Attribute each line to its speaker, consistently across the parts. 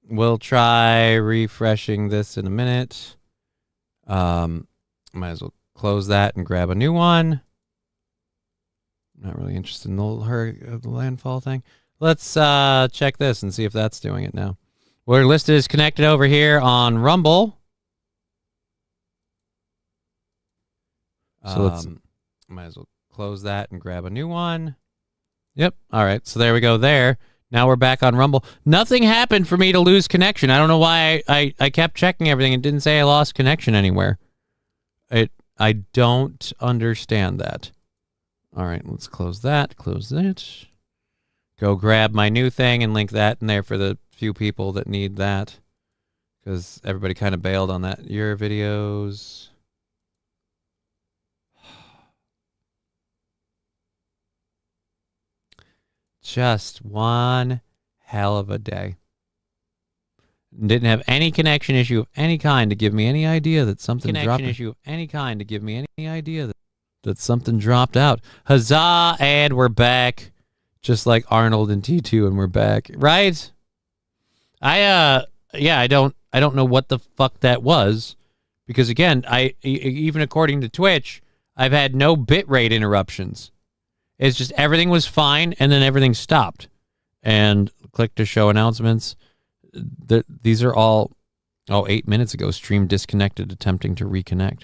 Speaker 1: We'll try refreshing this in a minute. Might as well close that and grab a new one. Not really interested in the landfall thing. Let's check this and see if that's doing it now. We're listed as connected over here on Rumble. So let's might as well close that and grab a new one. Yep. All right. So there we go there. Now we're back on Rumble. Nothing happened for me to lose connection. I don't know why I kept checking everything and didn't say I lost connection anywhere. I don't understand that. All right, let's close that. Close it. Go grab my new thing and link that in there for the few people that need that. Because everybody kind of bailed on that. Your videos. Just one hell of a day. Didn't have any connection issue of any kind to give me any idea that something dropped. Connection issue of any kind to give me any idea that something dropped out. Huzzah! And we're back, just like Arnold and T2, and we're back, right? I don't know what the fuck that was, because again, even according to Twitch, I've had no bitrate interruptions. It's just everything was fine, and then everything stopped. And click to show announcements. These are all, 8 minutes ago, stream disconnected, attempting to reconnect.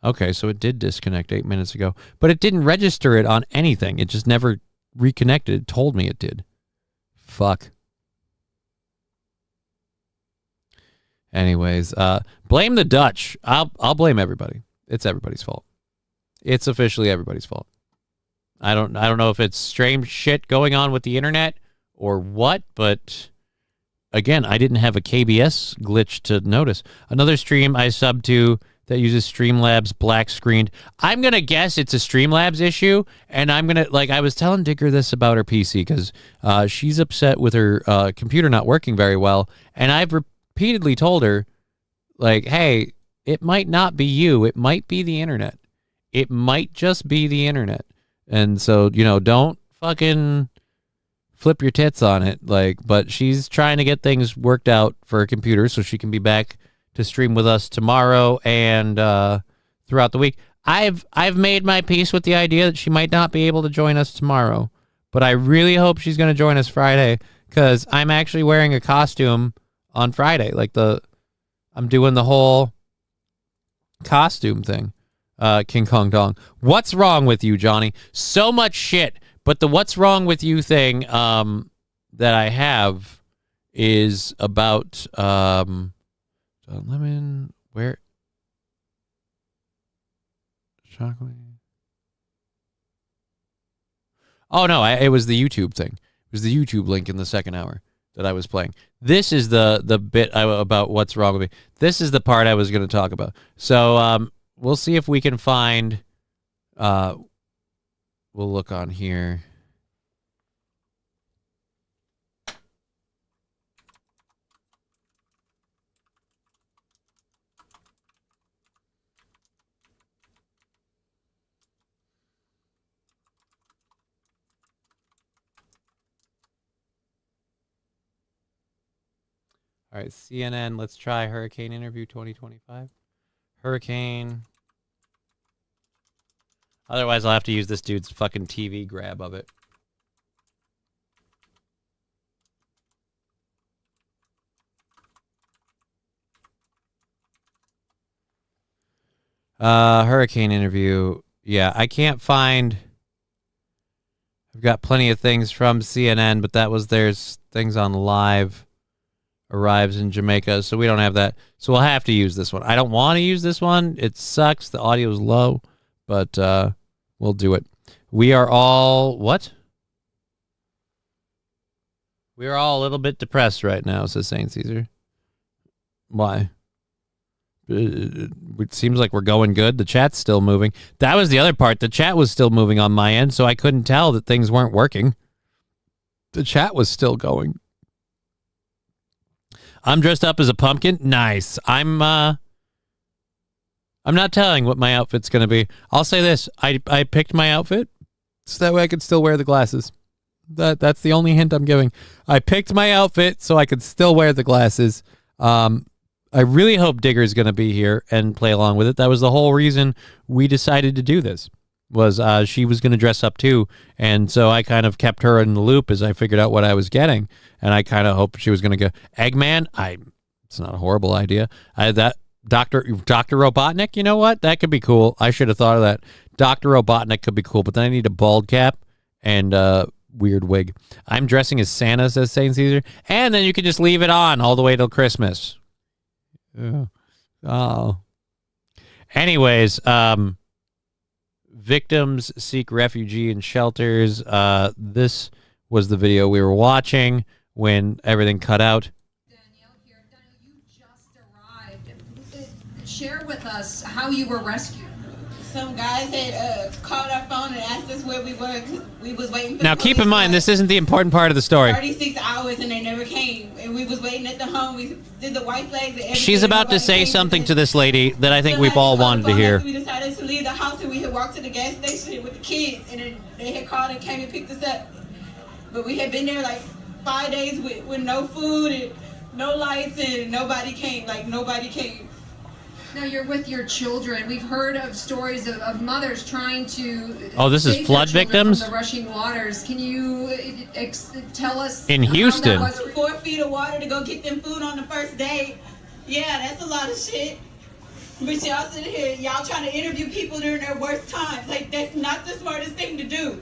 Speaker 1: Okay, so it did disconnect 8 minutes ago, but it didn't register it on anything. It just never reconnected. It told me it did. Fuck. Anyways, blame the Dutch. I'll blame everybody. It's everybody's fault. It's officially everybody's fault. I don't know if it's strange shit going on with the internet or what, but again, I didn't have a KBS glitch to notice. Another stream I subbed to that uses Streamlabs black screened. I'm going to guess it's a Streamlabs issue, and I'm going to, I was telling Digger this about her PC because she's upset with her computer not working very well, and I've repeatedly told her, hey, it might not be you. It might be the internet. It might just be the internet. And so, don't fucking flip your tits on it. But she's trying to get things worked out for her computer so she can be back to stream with us tomorrow and throughout the week. I've made my peace with the idea that she might not be able to join us tomorrow, but I really hope she's going to join us Friday, because I'm actually wearing a costume on Friday. I'm doing the whole costume thing. King Kong Dong. What's wrong with you, Johnny? So much shit, but the what's wrong with you thing that I have is about lemon, where chocolate. Oh no, it was the YouTube thing. It was the YouTube link in the second hour that I was playing. This is the bit about what's wrong with me. This is the part I was going to talk about. So we'll see if we can find, we'll look on here. All right, CNN, let's try Hurricane Interview 2025. Hurricane. Otherwise, I'll have to use this dude's fucking TV grab of it. Hurricane Interview. Yeah, I can't find... I've got plenty of things from CNN, but there's things on live. Arrives in Jamaica, so we don't have that. So we'll have to use this one. I don't want to use this one. It sucks. The audio is low, but we'll do it. We are all... What? We are all a little bit depressed right now, says Saint Caesar. Why? It seems like we're going good. The chat's still moving. That was the other part. The chat was still moving on my end, so I couldn't tell that things weren't working. The chat was still going. I'm dressed up as a pumpkin. Nice. I'm not telling what my outfit's going to be. I'll say this. I picked my outfit so that way I could still wear the glasses. That's the only hint I'm giving. I picked my outfit so I could still wear the glasses. I really hope Digger's going to be here and play along with it. That was the whole reason we decided to do this, was she was going to dress up too. And so I kind of kept her in the loop as I figured out what I was getting. And I kind of hoped she was going to go, Eggman, it's not a horrible idea. That Dr. Robotnik, you know what? That could be cool. I should have thought of that. Dr. Robotnik could be cool, but then I need a bald cap and weird wig. I'm dressing as Santa, says St. Caesar. And then you can just leave it on all the way till Christmas. Oh. Anyways, victims seek refugee in shelters. This was the video we were watching when everything cut out.
Speaker 2: Danielle here. Danielle, you just arrived. Share with us how you were rescued.
Speaker 3: Some guys had called our phone and asked us where we were. We was waiting for
Speaker 1: now, keep in mind, this isn't the important part of the story.
Speaker 3: 36 hours and they never came. And we was waiting at the home. We did the white flags. And everything.
Speaker 1: She's about to say something to this lady that I think we've all wanted to hear.
Speaker 3: We decided to leave the house and we had walked to the gas station with the kids. And then they had called and came and picked us up. But we had been there like 5 days with no food and no lights and nobody came. Nobody came.
Speaker 2: Now you're with your children. We've heard of stories of mothers trying to.
Speaker 1: Oh, this is flood victims?
Speaker 2: From the rushing waters. Can you tell us?
Speaker 1: In Houston.
Speaker 3: How that was 4 feet of water to go get them food on the first day. Yeah, that's a lot of shit. But y'all sitting here, y'all trying to interview people during their worst times. That's not the smartest thing to do.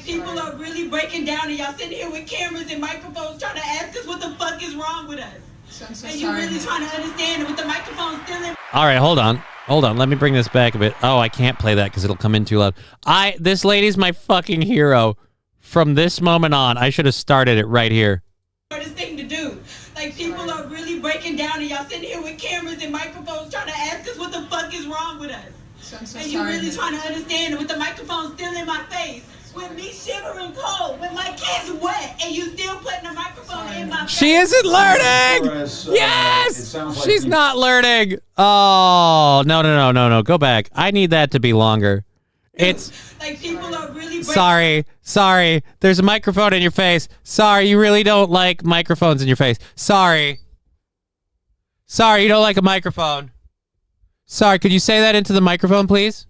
Speaker 3: People are really breaking down and y'all sitting here with cameras and microphones trying to ask us what the fuck is wrong with us.
Speaker 2: I'm so
Speaker 3: and
Speaker 2: sorry.
Speaker 3: you're really trying to understand with the microphone still in.
Speaker 1: All right, hold on. Let me bring this back a bit. Oh, I can't play that because it'll come in too loud. This lady's my fucking hero. From this moment on, I should have started it right here.
Speaker 3: Hardest thing to do. People are really breaking down and y'all sitting here with cameras and microphones trying to ask us what the fuck is wrong with us.
Speaker 2: I'm so
Speaker 3: and
Speaker 2: sorry.
Speaker 3: you're really trying to understand with the microphone still in my face. With me shivering cold, with my kids wet, and you still putting the microphone in my face.
Speaker 1: She isn't learning! Yes! She's not learning! Oh, no. Go back. I need that to be longer. It's...
Speaker 3: people are really...
Speaker 1: Sorry. There's a microphone in your face. Sorry, you really don't like microphones in your face. Sorry, you don't like a microphone. Sorry, could you say that into the microphone, please?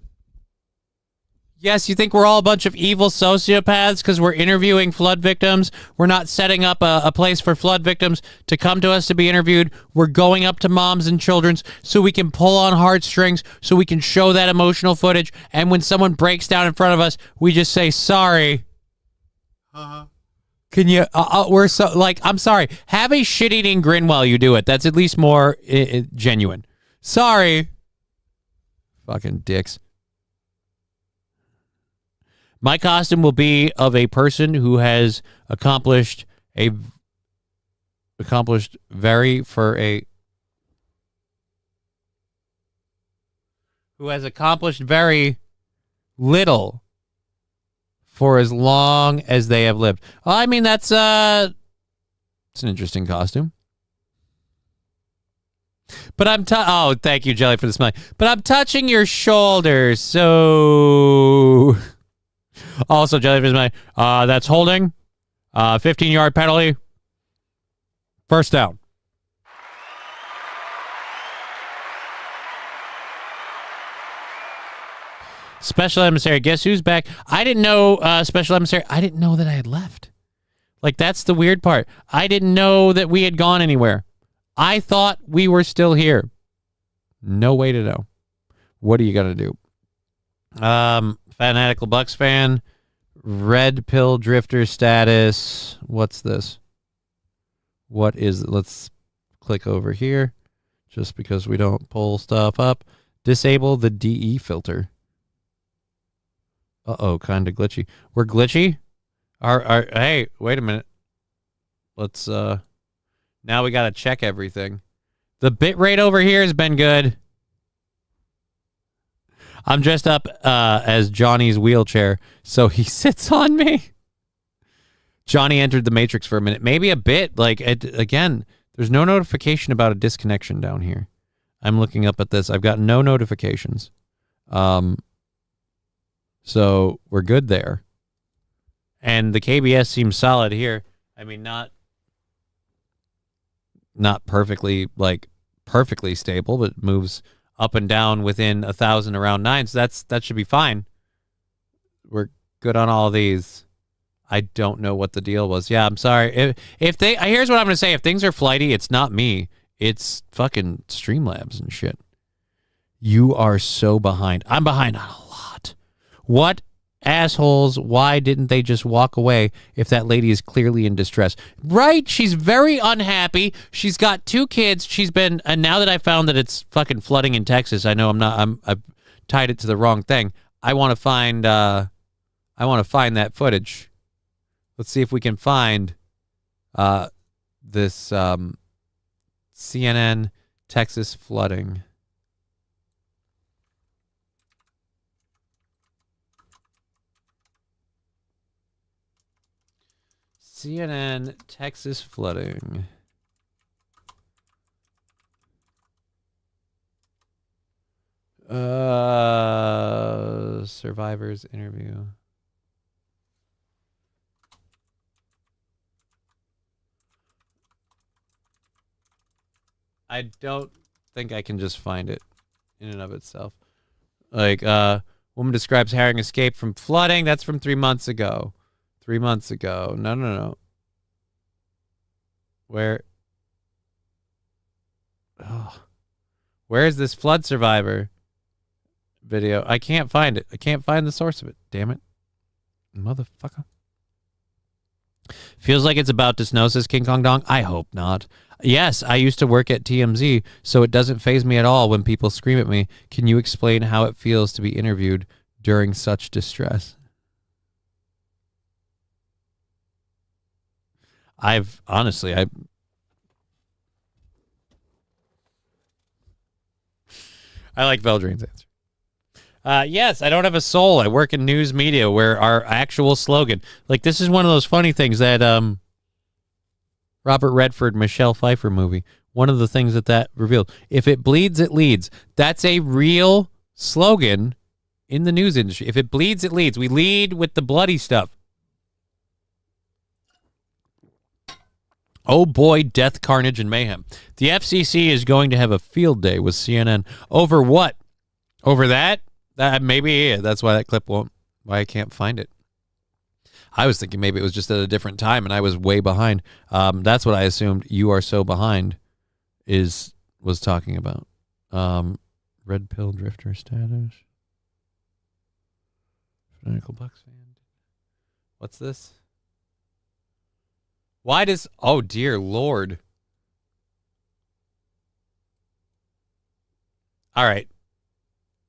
Speaker 1: Yes, you think we're all a bunch of evil sociopaths because we're interviewing flood victims? We're not setting up a place for flood victims to come to us to be interviewed. We're going up to moms and children's so we can pull on heartstrings, so we can show that emotional footage. And when someone breaks down in front of us, we just say, sorry. Can you, we're so, I'm sorry. Have a shit-eating grin while you do it. That's at least more genuine. Sorry. Fucking dicks. My costume will be of a person who has accomplished very little for as long as they have lived. Well, I mean, it's an interesting costume. But oh, thank you, Jelly, for the smile. But I'm touching your shoulder, so... Also, Jellyfish, that's holding. 15-yard penalty. First down. Special Emissary. Guess who's back? I didn't know, Special Emissary. I didn't know that I had left. That's the weird part. I didn't know that we had gone anywhere. I thought we were still here. No way to know. What are you going to do? Fanatical Bucks fan. Red pill drifter status. What's this? What is it? Let's click over here just because we don't pull stuff up. Disable the DE filter. Uh-oh, kind of glitchy. We're glitchy? Hey, wait a minute. Let's, now we got to check everything. The bitrate over here has been good. I'm dressed up as Johnny's wheelchair, so he sits on me. Johnny entered the Matrix for a minute. Maybe a bit. Again, there's no notification about a disconnection down here. I'm looking up at this. I've got no notifications. So we're good there. And the KBS seems solid here. I mean, not perfectly stable, but moves up and down within 1,000 around 9. So that should be fine. We're good on all of these. I don't know what the deal was. Yeah, I'm sorry. If they, here's what I'm going to say. If things are flighty, it's not me. It's fucking Streamlabs and shit. You are so behind. I'm behind on a lot. What assholes? Why didn't they just walk away if that lady is clearly in distress? Right? She's very unhappy. She's got 2 kids. And now that I found that it's fucking flooding in Texas, I know I've tied it to the wrong thing. I want to find that footage. Let's see if we can find this CNN Texas flooding. CNN Texas flooding. Survivors interview. I don't think I can just find it in and of itself. Like, woman describes harrowing escape from flooding. That's from 3 months ago. 3 months ago. No. Where? Oh. Where is this flood survivor video? I can't find it. I can't find the source of it. Damn it. Motherfucker. Feels like it's about to snow, says King Kong Dong. I hope not. Yes, I used to work at TMZ, so it doesn't faze me at all when people scream at me. Can you explain how it feels to be interviewed during such distress? I like Veldrine's answer. Yes, I don't have a soul. I work in news media where our actual slogan, like this is one of those funny things that Robert Redford, Michelle Pfeiffer movie, one of the things that revealed, if it bleeds, it leads. That's a real slogan in the news industry. If it bleeds, it leads. We lead with the bloody stuff. Oh boy, death, carnage, and mayhem. The FCC is going to have a field day with CNN. Over what? Over that? Maybe that's why that clip why I can't find it. I was thinking maybe it was just at a different time and I was way behind. That's what I assumed You Are So Behind was talking about. Red pill drifter status. Fanatical Bucks fan. What's this? Why does... Oh, dear Lord. All right.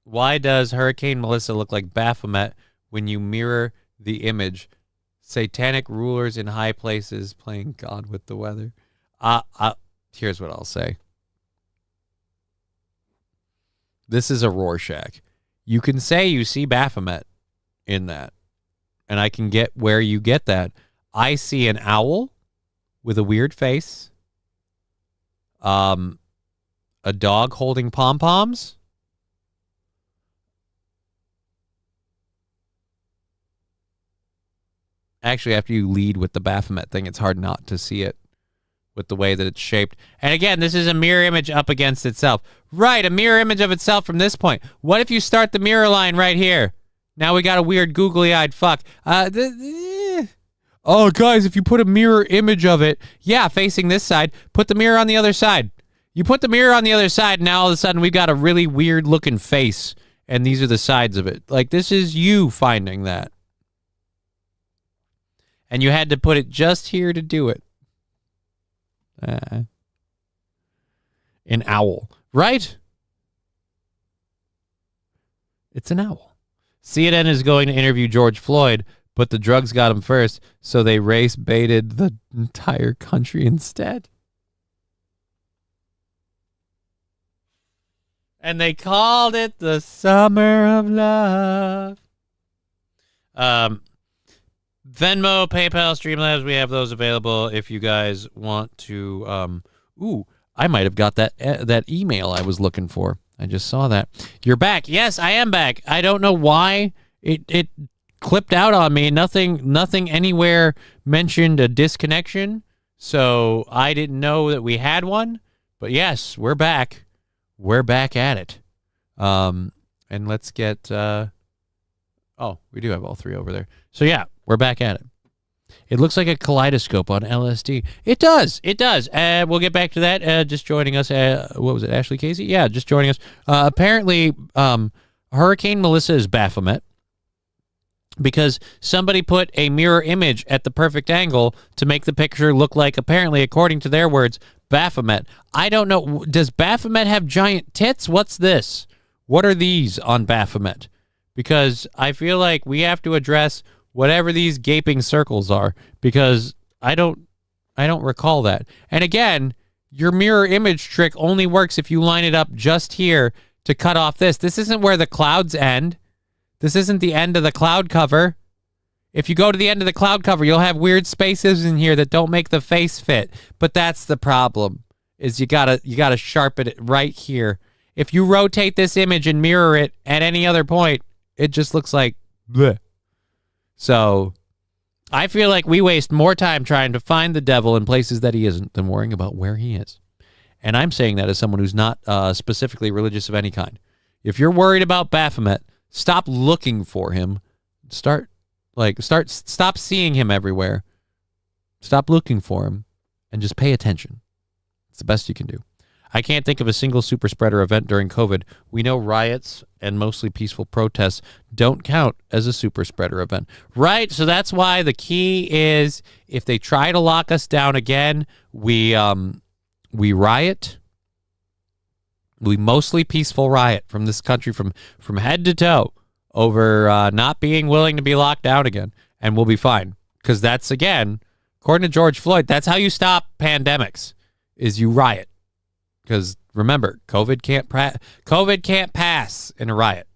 Speaker 1: Why does Hurricane Melissa look like Baphomet when you mirror the image? Satanic rulers in high places playing God with the weather. Here's what I'll say. This is a Rorschach. You can say you see Baphomet in that, and I can get where you get that. I see an owl with a weird face, a dog holding pom-poms, actually, after you lead with the Baphomet thing, it's hard not to see it with the way that it's shaped. And again, this is a mirror image up against itself. Right, a mirror image of itself from this point. What if you start the mirror line right here? Now we got a weird googly-eyed fuck. Oh, guys, if you put a mirror image of it, yeah, facing this side, put the mirror on the other side. You put the mirror on the other side, and now all of a sudden we've got a really weird-looking face, and these are the sides of it. Like, this is you finding that. And you had to put it just here to do it. An owl, right? It's an owl. CNN is going to interview George Floyd, but the drugs got him first, so they race baited the entire country instead. And they called it the Summer of Love. Venmo, PayPal, Streamlabs, we have those available if you guys want to. I might have got that email I was looking for. I just saw that. You're back. Yes, I am back. I don't know why it clipped out on me. Nothing anywhere mentioned a disconnection. So I didn't know that we had one. But yes, we're back. We're back at it. And let's get... we do have all three over there. So yeah, we're back at it. It looks like a kaleidoscope on LSD. It does. It does. We'll get back to that. Just joining us. What was it, Ashley Casey? Yeah, just joining us. Apparently, Hurricane Melissa is Baphomet because somebody put a mirror image at the perfect angle to make the picture look like, apparently, according to their words, Baphomet. I don't know. Does Baphomet have giant tits? What's this? What are these on Baphomet? Because I feel like we have to address whatever these gaping circles are, because I don't recall that. And again, your mirror image trick only works if you line it up just here to cut off this. This isn't where the clouds end. This isn't the end of the cloud cover. If you go to the end of the cloud cover, you'll have weird spaces in here that don't make the face fit. But that's the problem, is you gotta sharpen it right here. If you rotate this image and mirror it at any other point, it just looks like bleh. So I feel like we waste more time trying to find the devil in places that he isn't than worrying about where he is. And I'm saying that as someone who's not specifically religious of any kind. If you're worried about Baphomet, stop looking for him. Stop seeing him everywhere. Stop looking for him and just pay attention. It's the best you can do. I can't think of a single super spreader event during COVID. We know riots and mostly peaceful protests don't count as a super spreader event. Right? So that's why the key is, if they try to lock us down again, we riot. We mostly peaceful riot from this country from head to toe over not being willing to be locked down again. And we'll be fine. Because that's, again, according to George Floyd, that's how you stop pandemics, is you riot. Because remember, COVID can't pass in a riot.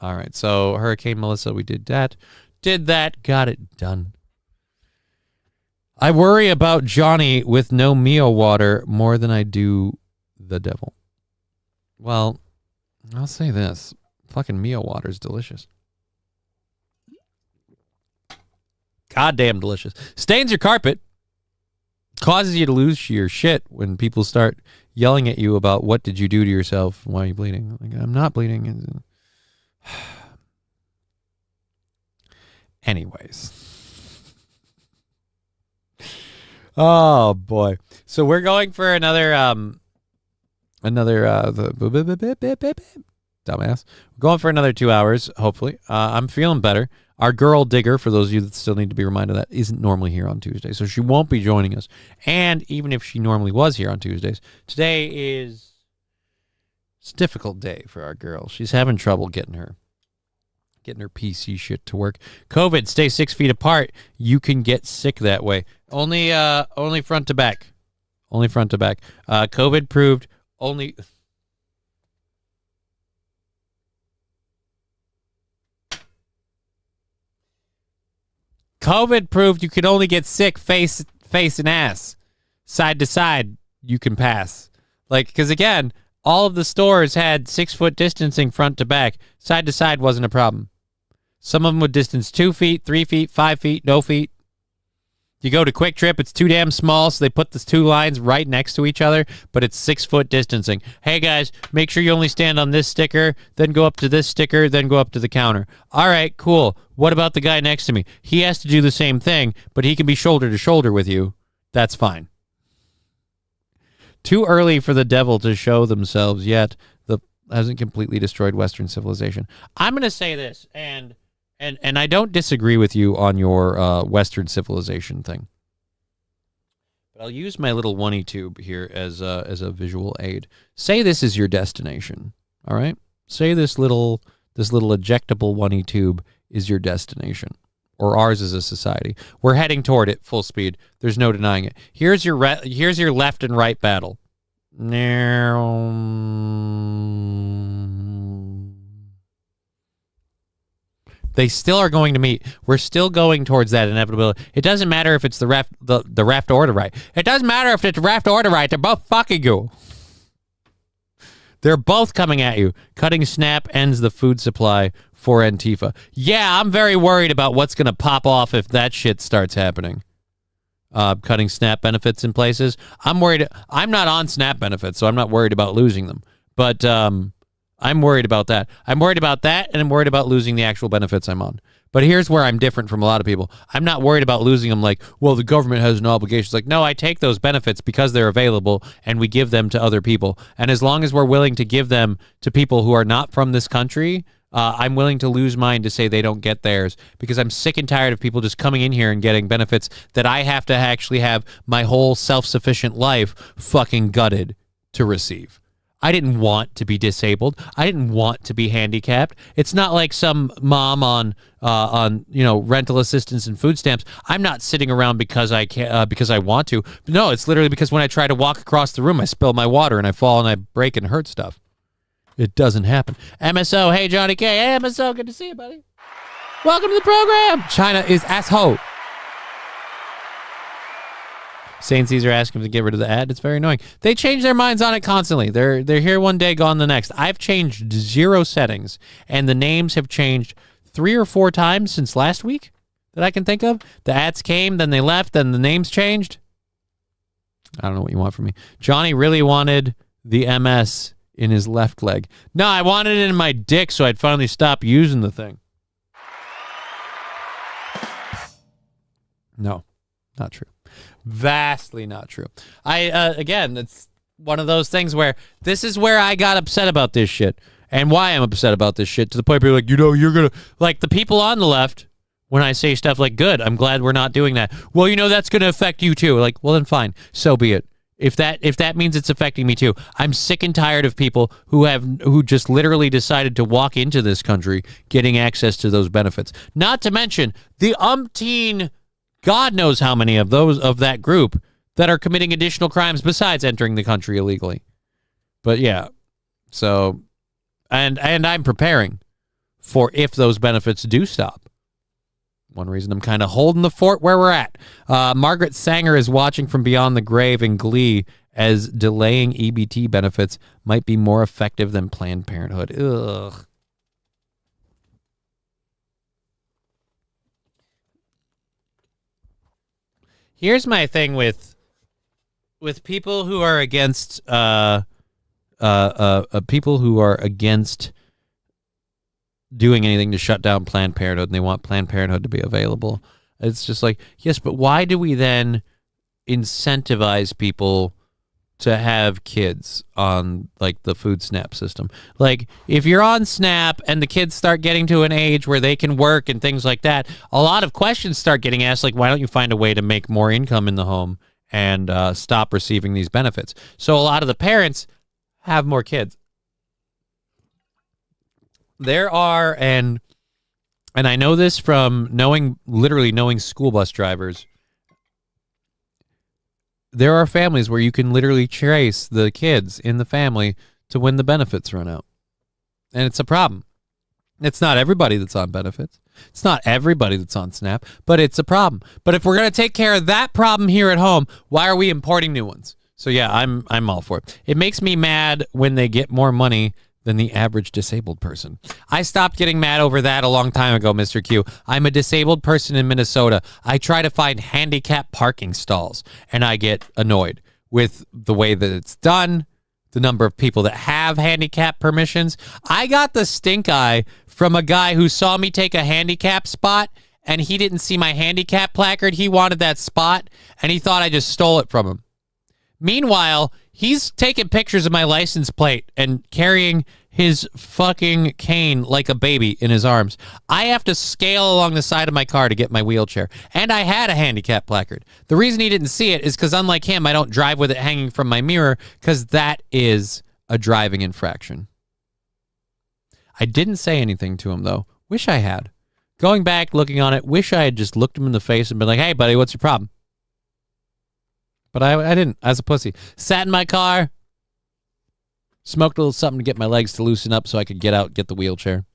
Speaker 1: All right, so Hurricane Melissa, we did that, got it done. I worry about Johnny with no Mio water more than I do the devil. Well, I'll say this: fucking Mio water is delicious. Goddamn delicious. Stains your carpet. Causes you to lose your shit when people start yelling at you about what did you do to yourself, why are you bleeding. Like, I'm not bleeding. Anyways. Oh boy. So we're going for another dumbass. We're going for another 2 hours, hopefully. I'm feeling better. Our girl Digger, for those of you that still need to be reminded of that, isn't normally here on Tuesday, so she won't be joining us. And even if she normally was here on Tuesdays, today is a difficult day for our girl. She's having trouble getting her PC shit to work. COVID, stay 6 feet apart. You can get sick that way. Only front to back. Only front to back. COVID proved only... COVID proved you could only get sick face and ass. Side to side, you can pass. Like, because again, all of the stores had 6 foot distancing front to back. Side to side wasn't a problem. Some of them would distance 2 feet, 3 feet, 5 feet, no feet. You go to Quick Trip, it's too damn small, so they put the 2 lines right next to each other, but it's 6 foot distancing. Hey guys, make sure you only stand on this sticker, then go up to this sticker, then go up to the counter. All right, cool. What about the guy next to me? He has to do the same thing, but he can be shoulder to shoulder with you. That's fine. Too early for the devil to show themselves yet. The hasn't completely destroyed Western civilization. I'm going to say this, and I don't disagree with you on your Western civilization thing. But I'll use my little oney tube here as a visual aid. Say this is your destination, all right? Say this little ejectable oney tube is your destination, or ours as a society. We're heading toward it full speed. There's no denying it. Here's your left and right battle. They still are going to meet. We're still going towards that inevitability. It doesn't matter if it's the left or the right. It doesn't matter if it's the left or the right. They're both fucking you. They're both coming at you. Cutting SNAP ends the food supply for Antifa. Yeah, I'm very worried about what's going to pop off if that shit starts happening. Cutting SNAP benefits in places. I'm worried. I'm not on SNAP benefits, so I'm not worried about losing them. But I'm worried about that. I'm worried about that, and I'm worried about losing the actual benefits I'm on. But here's where I'm different from a lot of people. I'm not worried about losing them like, well, the government has no obligations. Like, no, I take those benefits because they're available, and we give them to other people. And as long as we're willing to give them to people who are not from this country, I'm willing to lose mine to say they don't get theirs, because I'm sick and tired of people just coming in here and getting benefits that I have to actually have my whole self-sufficient life fucking gutted to receive. I didn't want to be disabled. I didn't want to be handicapped. It's not like some mom on rental assistance and food stamps. I'm not sitting around because I can because I want to. No, it's literally because when I try to walk across the room, I spill my water and I fall and I break and hurt stuff. It doesn't happen. MSO, hey Johnny K. Hey MSO, good to see you, buddy. Welcome to the program. China is asshole. St. Caesar asked him to get rid of the ad. It's very annoying. They change their minds on it constantly. They're here one day, gone the next. I've changed 0 settings, and the names have changed 3 or 4 times since last week that I can think of. The ads came, then they left, then the names changed. I don't know what you want from me. Johnny really wanted the MS in his left leg. No, I wanted it in my dick so I'd finally stop using the thing. No, not true. Vastly not true. Again, it's one of those things where this is where I got upset about this shit and why I'm upset about this shit, to the point where you're like, you're going to, like, the people on the left, when I say stuff like, good, I'm glad we're not doing that. Well, that's going to affect you too. Like, well, then fine. So be it. If that means it's affecting me too. I'm sick and tired of people who just literally decided to walk into this country getting access to those benefits. Not to mention the umpteen, God knows how many of those of that group that are committing additional crimes besides entering the country illegally. But yeah, so and I'm preparing for if those benefits do stop. One reason I'm kind of holding the fort where we're at. Margaret Sanger is watching from beyond the grave in glee as delaying EBT benefits might be more effective than Planned Parenthood. Ugh. Here's my thing with people who are against people who are against doing anything to shut down Planned Parenthood, and they want Planned Parenthood to be available. It's just like, yes, but why do we then incentivize people to have kids on, like, the food SNAP system? Like, if you're on SNAP and the kids start getting to an age where they can work and things like that, a lot of questions start getting asked, like, why don't you find a way to make more income in the home and stop receiving these benefits? So a lot of the parents have more kids. There are, and I know this from literally knowing school bus drivers, there are families where you can literally trace the kids in the family to when the benefits run out. And it's a problem. It's not everybody that's on benefits. It's not everybody that's on SNAP, but it's a problem. But if we're going to take care of that problem here at home, why are we importing new ones? So yeah, I'm all for it. It makes me mad when they get more money than the average disabled person. I stopped getting mad over that a long time ago, Mr. Q. I'm a disabled person in Minnesota. I try to find handicap parking stalls, and I get annoyed with the way that it's done, the number of people that have handicap permissions. I got the stink eye from a guy who saw me take a handicap spot, and he didn't see my handicap placard. He wanted that spot, and he thought I just stole it from him. Meanwhile, he's taking pictures of my license plate and carrying his fucking cane like a baby in his arms. I have to scale along the side of my car to get my wheelchair. And I had a handicap placard. The reason he didn't see it is because, unlike him, I don't drive with it hanging from my mirror, because that is a driving infraction. I didn't say anything to him, though. Wish I had. Going back, looking on it, wish I had just looked him in the face and been like, hey, buddy, what's your problem? But I didn't. I was a pussy. Sat in my car, smoked a little something to get my legs to loosen up so I could get out, get the wheelchair.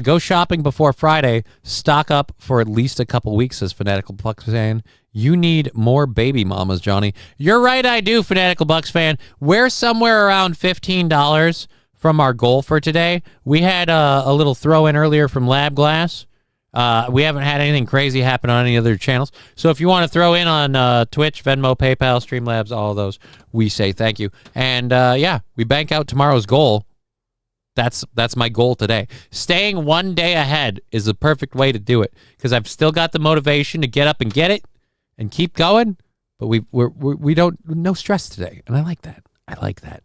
Speaker 1: Go shopping before Friday. Stock up for at least a couple weeks, says Fanatical Bucks fan. You need more baby mamas, Johnny. You're right, I do, Fanatical Bucks fan. We're somewhere around $15 from our goal for today. We had a little throw-in earlier from Lab Glass. We haven't had anything crazy happen on any other channels. So if you want to throw in on Twitch, Venmo, PayPal, Streamlabs, all of those, we say thank you. And yeah, we bank out tomorrow's goal. That's my goal today. Staying one day ahead is the perfect way to do it because I've still got the motivation to get up and get it and keep going. But we don't no stress today, and I like that. I like that.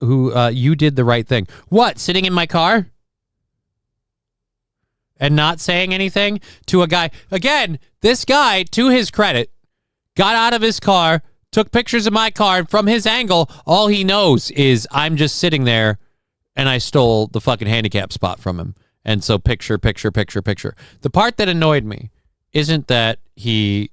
Speaker 1: You did the right thing. What? Sitting in my car? And not saying anything to a guy. Again, this guy, to his credit, got out of his car, took pictures of my car, and from his angle, all he knows is I'm just sitting there and I stole the fucking handicap spot from him. And so picture. The part that annoyed me isn't that he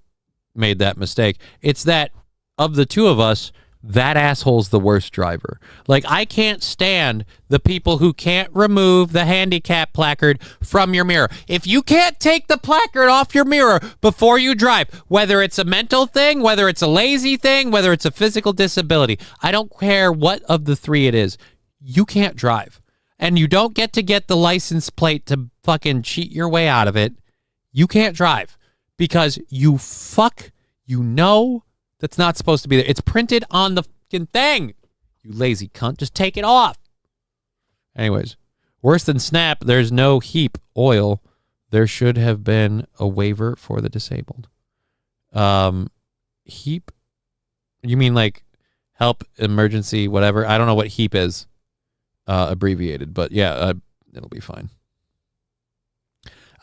Speaker 1: made that mistake. It's that of the two of us, that asshole's the worst driver. Like, I can't stand the people who can't remove the handicap placard from your mirror. If you can't take the placard off your mirror before you drive, whether it's a mental thing, whether it's a lazy thing, whether it's a physical disability, I don't care what of the three it is, you can't drive. And you don't get to get the license plate to fucking cheat your way out of it. You can't drive because you know that's not supposed to be there. It's printed on the fucking thing. You lazy cunt. Just take it off. Anyways, worse than SNAP, there's no HEAP oil. There should have been a waiver for the disabled. HEAP? You mean like help, emergency, whatever? I don't know what HEAP is abbreviated, but yeah, it'll be fine.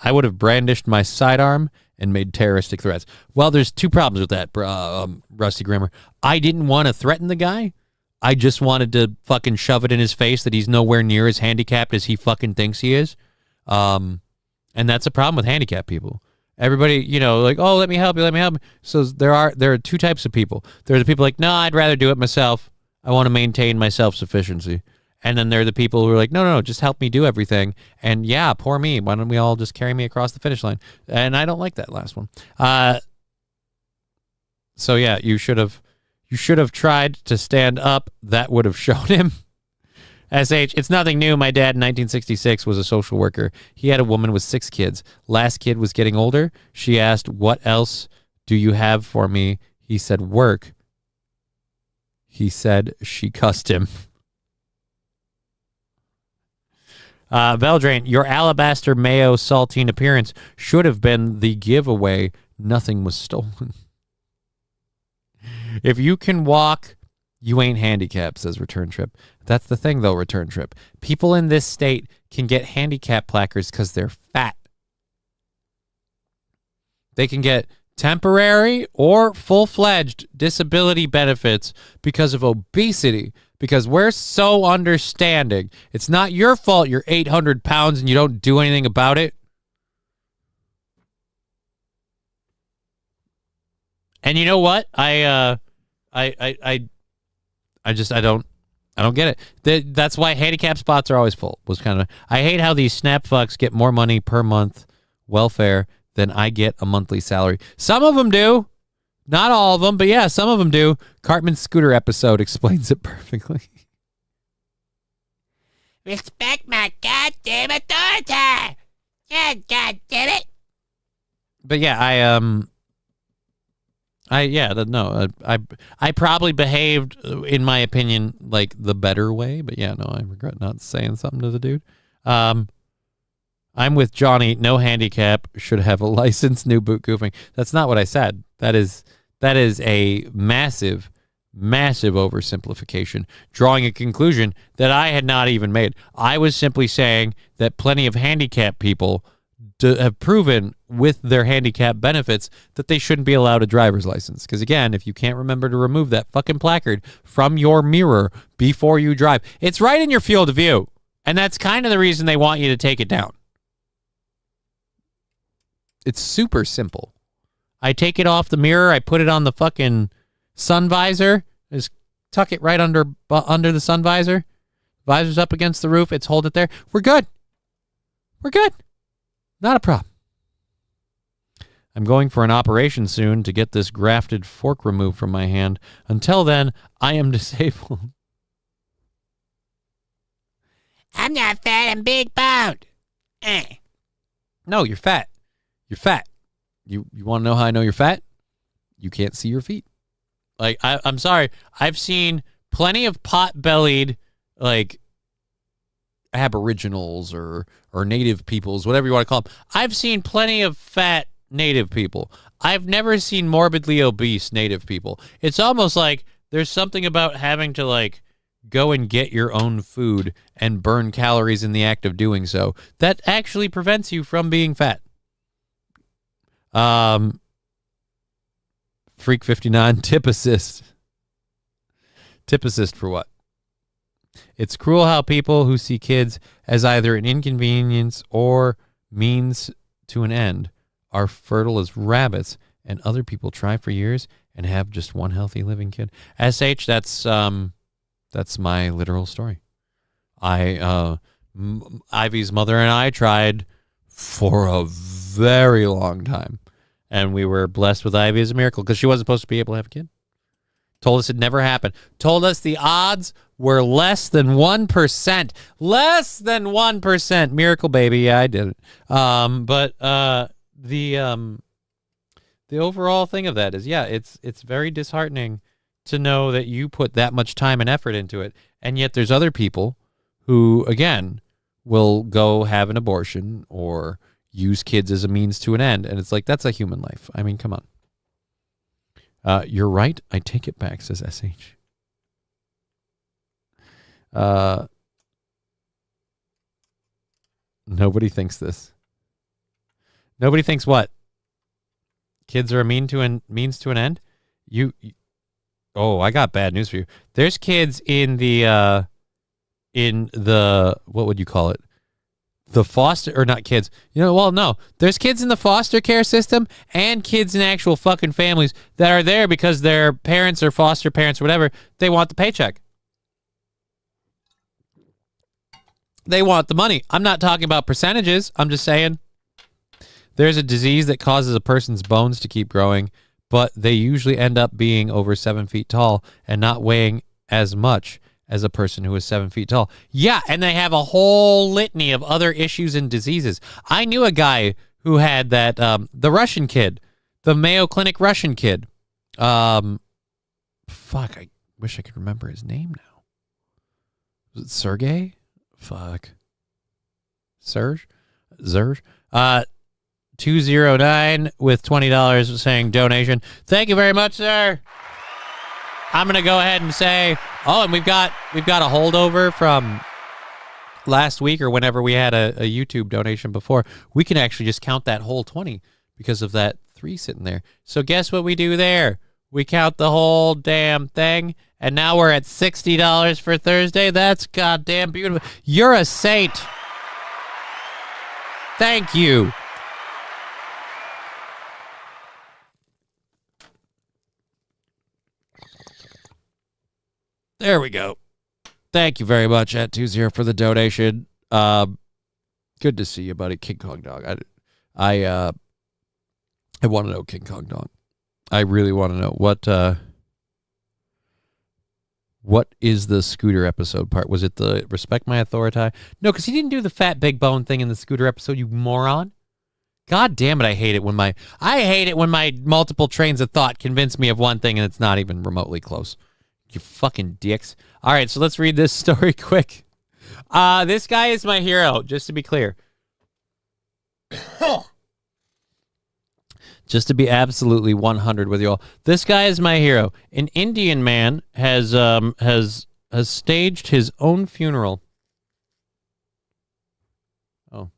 Speaker 1: I would have brandished my sidearm and made terroristic threats. Well, there's two problems with that, Rusty Grimmer. I didn't want to threaten the guy. I just wanted to fucking shove it in his face that he's nowhere near as handicapped as he fucking thinks he is. And that's a problem with handicapped people. Everybody, like, oh, let me help you. So there are two types of people. There are the people like, no, I'd rather do it myself. I want to maintain my self-sufficiency. And then there are the people who are like, no, just help me do everything. And yeah, poor me. Why don't we all just carry me across the finish line? And I don't like that last one. So yeah, you should have tried to stand up. That would have shown him. SH, it's nothing new. My dad in 1966 was a social worker. He had a woman with 6 kids. Last kid was getting older. She asked, what else do you have for me? He said, work. He said she cussed him. Veldrain, your alabaster mayo saltine appearance should have been the giveaway. Nothing was stolen. If you can walk, you ain't handicapped, says Return Trip. That's the thing, though, Return Trip. People in this state can get handicap placards because they're fat. They can get temporary or full-fledged disability benefits because of obesity. Because we're so understanding. It's not your fault you're 800 pounds and you don't do anything about it. And you know what? I don't get it. That's why handicap spots are always full. I hate how these snap fucks get more money per month welfare than I get a monthly salary. Some of them do. Not all of them, but yeah, some of them do. Cartman's scooter episode explains it perfectly. Respect my goddamn authority. God damn it. But yeah, I probably behaved, in my opinion, like the better way. But yeah, no, I regret not saying something to the dude. I'm with Johnny. No handicap should have a license. New boot goofing. That's not what I said. That is a massive, massive oversimplification, drawing a conclusion that I had not even made. I was simply saying that plenty of handicapped people have proven with their handicap benefits that they shouldn't be allowed a driver's license. Because again, if you can't remember to remove that fucking placard from your mirror before you drive, it's right in your field of view. And that's kind of the reason they want you to take it down. It's super simple. I take it off the mirror. I put it on the fucking sun visor. Just tuck it right under the sun visor. Visor's up against the roof. It's holding it there. We're good. We're good. Not a problem. I'm going for an operation soon to get this grafted fork removed from my hand. Until then, I am disabled. I'm not fat, I'm big boned. No, you're fat. You're fat. You want to know how I know you're fat? You can't see your feet. Like, I'm sorry. I've seen plenty of pot-bellied, like, aboriginals or native peoples, whatever you want to call them. I've seen plenty of fat native people. I've never seen morbidly obese native people. It's almost like there's something about having to, like, go and get your own food and burn calories in the act of doing so that actually prevents you from being fat. Freak 59 tip assist. Tip assist for what? It's cruel how people who see kids as either an inconvenience or means to an end are fertile as rabbits, and other people try for years and have just one healthy living kid. SH, that's my literal story. Ivy's mother and I tried for a very long time, and we were blessed with Ivy as a miracle because she wasn't supposed to be able to have a kid. Told us it never happened. Told us the odds were less than 1%. Less than 1%. Miracle baby. Yeah, I did it. But the overall thing of that is, yeah, it's very disheartening to know that you put that much time and effort into it, and yet there's other people who, again, will go have an abortion or use kids as a means to an end, and it's like, that's a human life. I mean, come on. You're right. I take it back, says SH. Nobody thinks this. Nobody thinks what? Kids are a means to an end? Oh, I got bad news for you. There's kids in the what would you call it? The foster, or not kids. No. There's kids in the foster care system and kids in actual fucking families that are there because their parents or foster parents or whatever, they want the paycheck. They want the money. I'm not talking about percentages. I'm just saying there's a disease that causes a person's bones to keep growing, but they usually end up being over 7 feet tall and not weighing as much as a person who is 7 feet tall. Yeah, and they have a whole litany of other issues and diseases. I knew a guy who had that, the Russian kid, the Mayo Clinic Russian kid. I wish I could remember his name now. Was it Sergey? Serge? 209 with $20 saying donation. Thank you very much, sir. I'm going to go ahead and say, and we've got a holdover from last week or whenever we had a YouTube donation before. We can actually just count that whole 20 because of that 3 sitting there. So guess what we do there? We count the whole damn thing, and now we're at $60 for Thursday. That's goddamn beautiful. You're a saint. Thank you. There we go. Thank you very much at 20 for the donation. Good to see you, buddy. King Kong Dog. I want to know, King Kong Dog. I really want to know what is the Scooter episode part? Was it the respect my authority? No, because he didn't do the fat big bone thing in the Scooter episode, you moron. God damn it, I hate it when my multiple trains of thought convince me of one thing and it's not even remotely close. You fucking dicks. All right, so let's read this story quick. This guy is my hero, just to be clear. Just to be absolutely 100 with you all. This guy is my hero. An Indian man has staged his own funeral. Oh.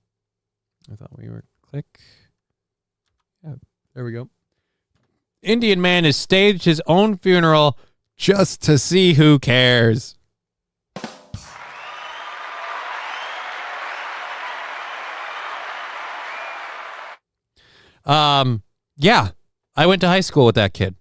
Speaker 1: I thought we were click. Yeah, there we go. Indian man has staged his own funeral just to see who cares. Yeah, I went to high school with that kid.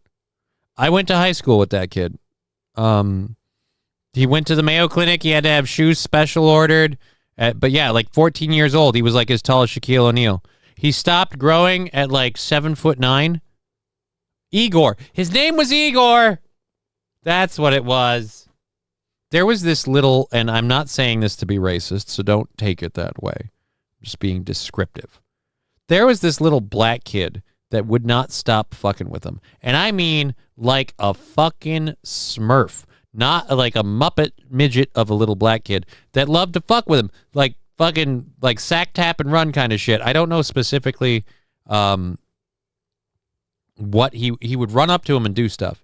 Speaker 1: He went to the Mayo Clinic. He had to have shoes special ordered. But yeah, like 14 years old, he was like as tall as Shaquille O'Neal. He stopped growing at like 7'9". Igor. His name was Igor. That's what it was. There was this little, and I'm not saying this to be racist, so don't take it that way. I'm just being descriptive. There was this little black kid that would not stop fucking with him. And I mean like a fucking smurf. Not like a Muppet midget of a little black kid that loved to fuck with him. Like fucking like sack, tap, and run kind of shit. I don't know specifically what he would run up to him and do stuff.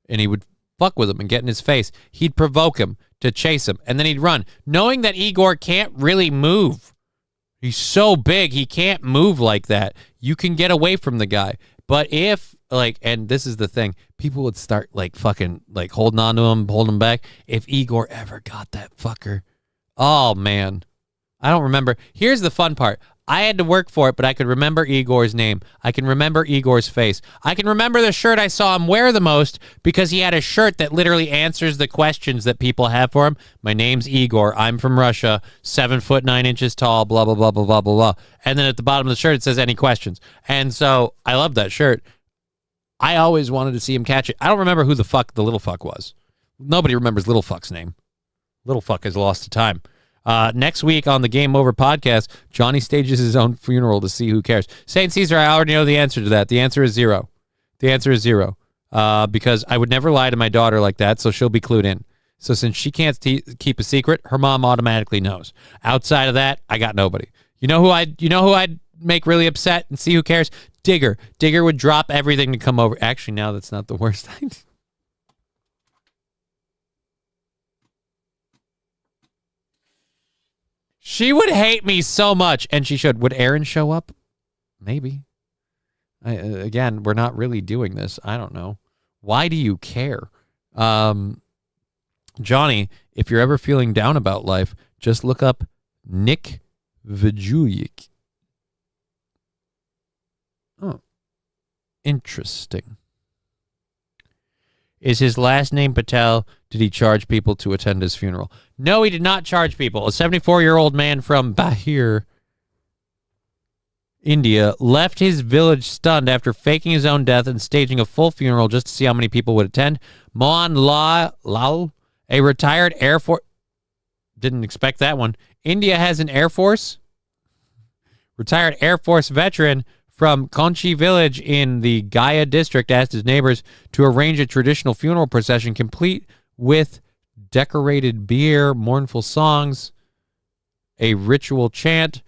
Speaker 1: And he would fuck with him and get in his face. He'd provoke him to chase him. And then he'd run. Knowing that Igor can't really move. He's so big, he can't move like that. You can get away from the guy. But if, like, and this is the thing, people would start, like, fucking, like, holding on to him, holding him back. If Igor ever got that fucker, oh, man. I don't remember. Here's the fun part. I had to work for it, but I could remember Igor's name. I can remember Igor's face. I can remember the shirt I saw him wear the most because he had a shirt that literally answers the questions that people have for him. My name's Igor. I'm from Russia. 7'9" tall. Blah blah blah blah blah blah blah. And then at the bottom of the shirt it says any questions. And so I love that shirt. I always wanted to see him catch it. I don't remember who the fuck the little fuck was. Nobody remembers little fuck's name. Little fuck is lost to time. Next week on the Game Over podcast, Johnny stages his own funeral to see who cares. St. Caesar, I already know the answer to that. The answer is 0. The answer is 0. Because I would never lie to my daughter like that, so she'll be clued in. So since she can't keep a secret, her mom automatically knows. Outside of that, I got nobody. You know who I'd make really upset and see who cares? Digger. Digger would drop everything to come over. Actually, now that's not the worst thing. She would hate me so much, and she should. Would Aaron show up? Maybe. Again, we're not really doing this. I don't know. Why do you care? Johnny, if you're ever feeling down about life, just look up Nick Vujicic. Oh, interesting. Is his last name Patel? Did he charge people to attend his funeral? No, he did not charge people. A 74-year-old man from Bahir, India, left his village stunned after faking his own death and staging a full funeral just to see how many people would attend. Mohan Lal, a retired Air Force... Didn't expect that one. India has an Air Force? Retired Air Force veteran from Konchi village in the Gaya district asked his neighbors to arrange a traditional funeral procession complete with decorated beer, mournful songs, a ritual chant.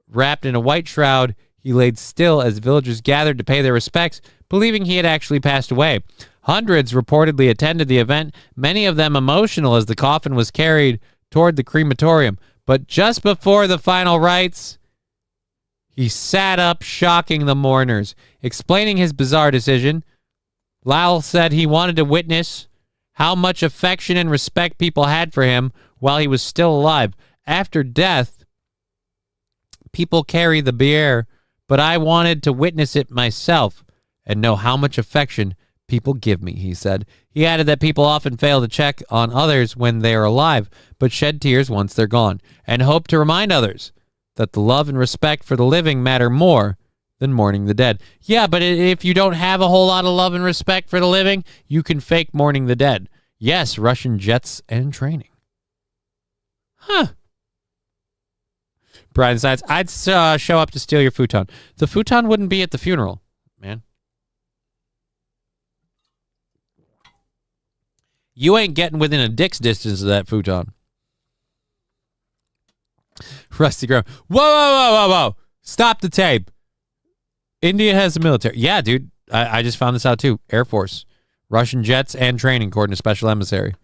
Speaker 1: Wrapped in a white shroud, he laid still as villagers gathered to pay their respects, believing he had actually passed away. Hundreds reportedly attended the event, many of them emotional as the coffin was carried toward the crematorium. But just before the final rites, he sat up, shocking the mourners. Explaining his bizarre decision, Lal said he wanted to witness how much affection and respect people had for him while he was still alive. After death, people carry the bier, but I wanted to witness it myself and know how much affection people give me, he said. He added that people often fail to check on others when they are alive, but shed tears once they're gone, and hope to remind others that the love and respect for the living matter more than mourning the dead. Yeah, but if you don't have a whole lot of love and respect for the living, you can fake mourning the dead. Yes, Russian jets and training. Huh. Brian Sides, I'd show up to steal your futon. The futon wouldn't be at the funeral, man. You ain't getting within a dick's distance of that futon. Rusty Graham. Whoa, whoa, whoa, whoa, whoa. Stop the tape. India has a military. Yeah, dude. I just found this out too. Air Force. Russian jets and training, according to Special Emissary.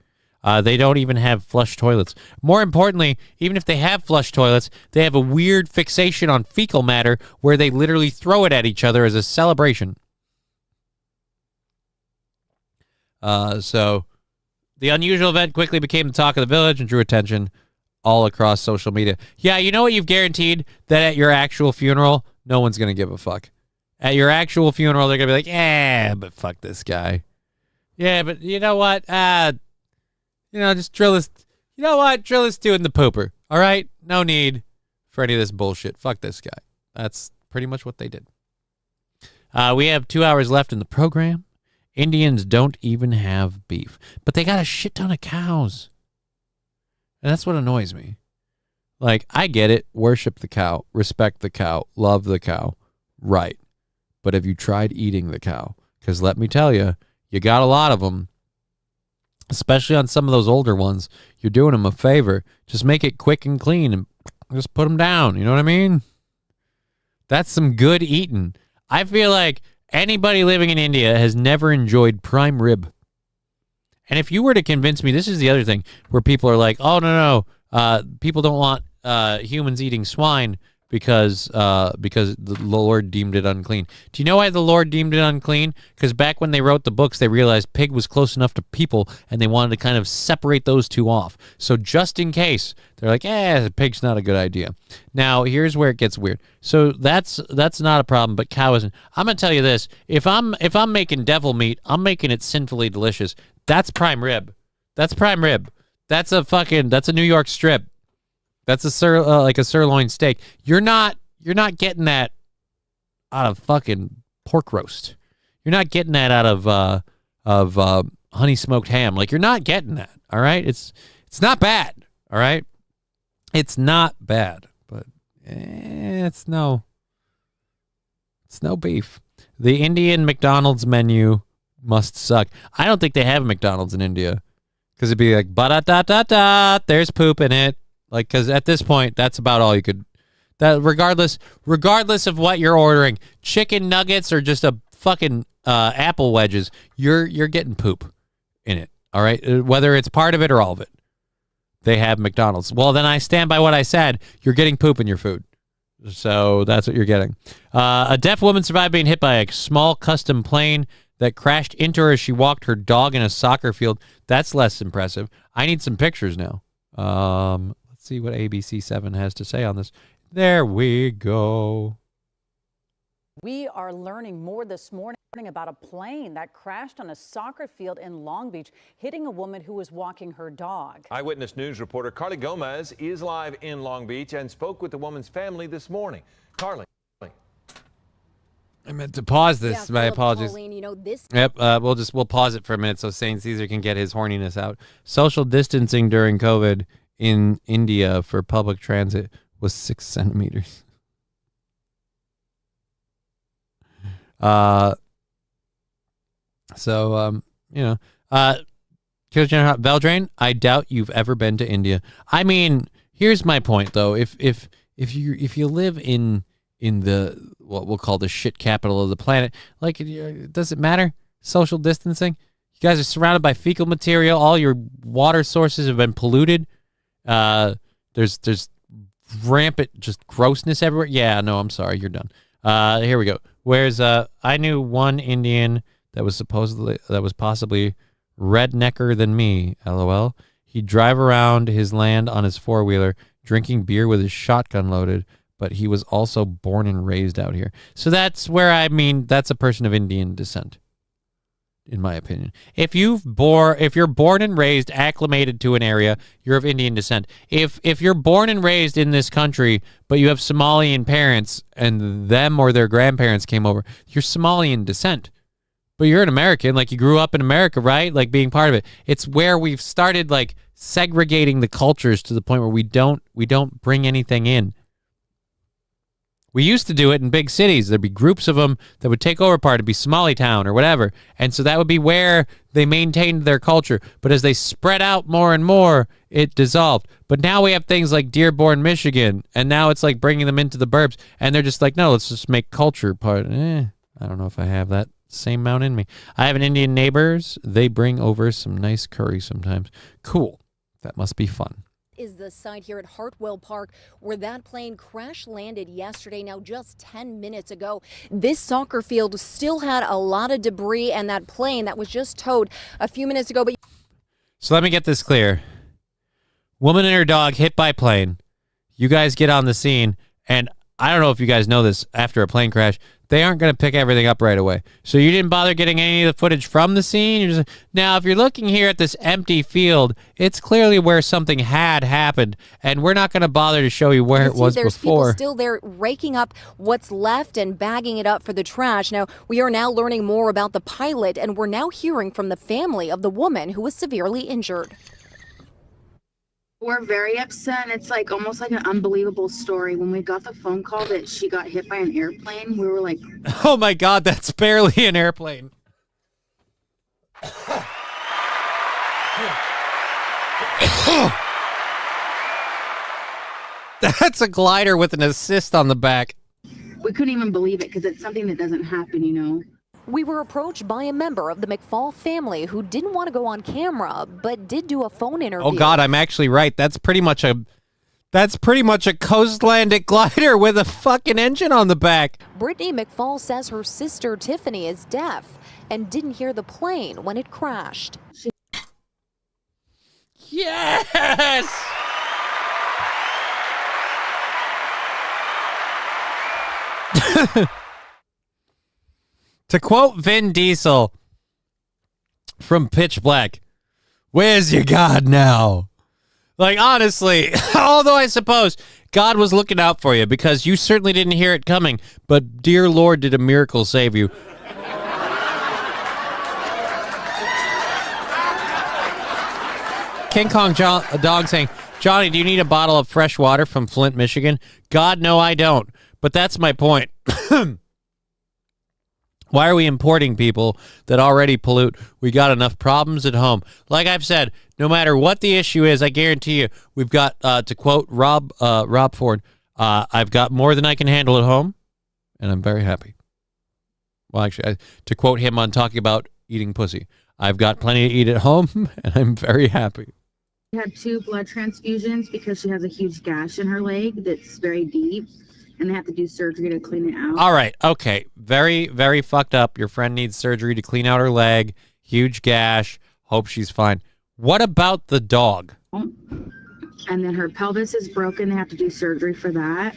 Speaker 1: They don't even have flush toilets. More importantly, even if they have flush toilets, they have a weird fixation on fecal matter where they literally throw it at each other as a celebration. So the unusual event quickly became the talk of the village and drew attention all across social media. Yeah, you know what you've guaranteed? That at your actual funeral, no one's going to give a fuck. At your actual funeral, they're going to be like, yeah, but fuck this guy. Yeah, but you know what? Yeah, just drill this. You know what? Drill this dude in the pooper. All right? No need for any of this bullshit. Fuck this guy. That's pretty much what they did. We have 2 hours left in the program. Indians don't even have beef, but they got a shit ton of cows. And that's what annoys me. Like, I get it. Worship the cow. Respect the cow. Love the cow. Right. But have you tried eating the cow? Because let me tell you, you got a lot of them, especially on some of those older ones. You're doing them a favor. Just make it quick and clean and just put them down. You know what I mean? That's some good eating. I feel like anybody living in India has never enjoyed prime rib. And if you were to convince me, this is the other thing where people are like, oh, no, people don't want humans eating swine because the Lord deemed it unclean. Do you know why the Lord deemed it unclean? Because back when they wrote the books, they realized pig was close enough to people, and they wanted to kind of separate those two off. So just in case, they're like, pig's not a good idea. Now, here's where it gets weird. So that's not a problem, but cow isn't. I'm gonna tell you this: if I'm making devil meat, I'm making it sinfully delicious. That's prime rib. That's prime rib. That's a New York strip. That's like a sirloin steak. You're not getting that out of fucking pork roast. You're not getting that out of honey smoked ham. Like, you're not getting that. All right, it's not bad. All right, it's not bad, but it's no beef. The Indian McDonald's menu must suck. I don't think they have McDonald's in India because it'd be like ba-da-da-da-da. There's poop in it. Like, because at this point, that's about all you could. That regardless of what you're ordering, chicken nuggets or just a fucking apple wedges, you're getting poop in it. All right, whether it's part of it or all of it, they have McDonald's. Well, then I stand by what I said. You're getting poop in your food, so that's what you're getting. A deaf woman survived being hit by a small custom plane that crashed into her as she walked her dog in a soccer field. That's less impressive. I need some pictures now. See what ABC7 has to say on this. There we go.
Speaker 4: We are learning more this morning about a plane that crashed on a soccer field in Long Beach, hitting a woman who was walking her dog.
Speaker 5: Eyewitness News reporter Carly Gomez is live in Long Beach and spoke with the woman's family this morning. Carly.
Speaker 1: I meant to pause this. My apologies.
Speaker 4: Pauline, this.
Speaker 1: Yep. We'll pause it for a minute so St. Caesar can get his horniness out. Social distancing during COVID in India for public transit was 6 centimeters. Veldrain, I doubt you've ever been to India. I mean, here's my point though. If you live in the what we'll call the shit capital of the planet, like, does it matter? Social distancing? You guys are surrounded by fecal material. All your water sources have been polluted. There's rampant just grossness everywhere. Yeah, no, I'm sorry, you're done. Here we go. Whereas I knew one Indian that was possibly rednecker than me. LOL. He'd drive around his land on his four-wheeler, drinking beer with his shotgun loaded, but he was also born and raised out here. So that's where that's a person of Indian descent, in my opinion. If you're born and raised, acclimated to an area, you're of Indian descent. If you're born and raised in this country, but you have Somalian parents and them or their grandparents came over, you're Somalian descent. But you're an American, like you grew up in America, right? Like being part of it. It's where we've started like segregating the cultures to the point where we don't bring anything in. We used to do it in big cities. There'd be groups of them that would take over part. It'd be Somali Town or whatever. And so that would be where they maintained their culture. But as they spread out more and more, it dissolved. But now we have things like Dearborn, Michigan. And now it's like bringing them into the burbs. And they're just like, no, let's just make culture part. I don't know if I have that same amount in me. I have an Indian neighbors. They bring over some nice curry sometimes. Cool. That must be fun.
Speaker 6: Is the site here at Hartwell Park where that plane crash landed yesterday. Now, just 10 minutes ago, this soccer field still had a lot of debris, and that plane that was just towed a few minutes ago. But
Speaker 1: so let me get this clear. Woman and her dog hit by plane. You guys get on the scene, and I don't know if you guys know this, after a plane crash, they aren't going to pick everything up right away. So you didn't bother getting any of the footage from the scene? Now, if you're looking here at this empty field, it's clearly where something had happened, and we're not going to bother to show you where it was
Speaker 6: there's
Speaker 1: before.
Speaker 6: People still there raking up what's left and bagging it up for the trash. Now, we are now learning more about the pilot, and we're now hearing from the family of the woman who was severely injured.
Speaker 7: We're very upset. It's like almost like an unbelievable story. When we got the phone call that she got hit by an airplane, we were like,
Speaker 1: oh my God, that's barely an airplane. That's a glider with an assist on the back.
Speaker 7: we couldn't even believe it because it's something that doesn't happen, you know.
Speaker 6: We were approached by a member of the McFall family who didn't want to go on camera, but did do a phone interview.
Speaker 1: Oh God, I'm actually right. That's pretty much a Coastlandic glider with a fucking engine on the back.
Speaker 6: Brittany McFall says her sister Tiffany is deaf and didn't hear the plane when it crashed.
Speaker 1: Yes! To quote Vin Diesel from Pitch Black, "Where's your God now?" Like, honestly, although I suppose God was looking out for you because you certainly didn't hear it coming, but dear Lord, did a miracle save you. King Kong Dog saying, "Johnny, do you need a bottle of fresh water from Flint, Michigan?" God, no, I don't. But that's my point. Why are we importing people that already pollute? We got enough problems at home. Like I've said, no matter what the issue is, I guarantee you, we've got, to quote Rob Ford, I've got more than I can handle at home, and I'm very happy. Well, actually, to quote him on talking about eating pussy, I've got plenty to eat at home, and I'm very happy.
Speaker 7: She had 2 blood transfusions because she has a huge gash in her leg that's very deep, and they have to do surgery to clean it out.
Speaker 1: All right. Okay. Very, very fucked up. Your friend needs surgery to clean out her leg. Huge gash. Hope she's fine. What about the dog?
Speaker 7: And then her pelvis is broken. They have to do surgery for that.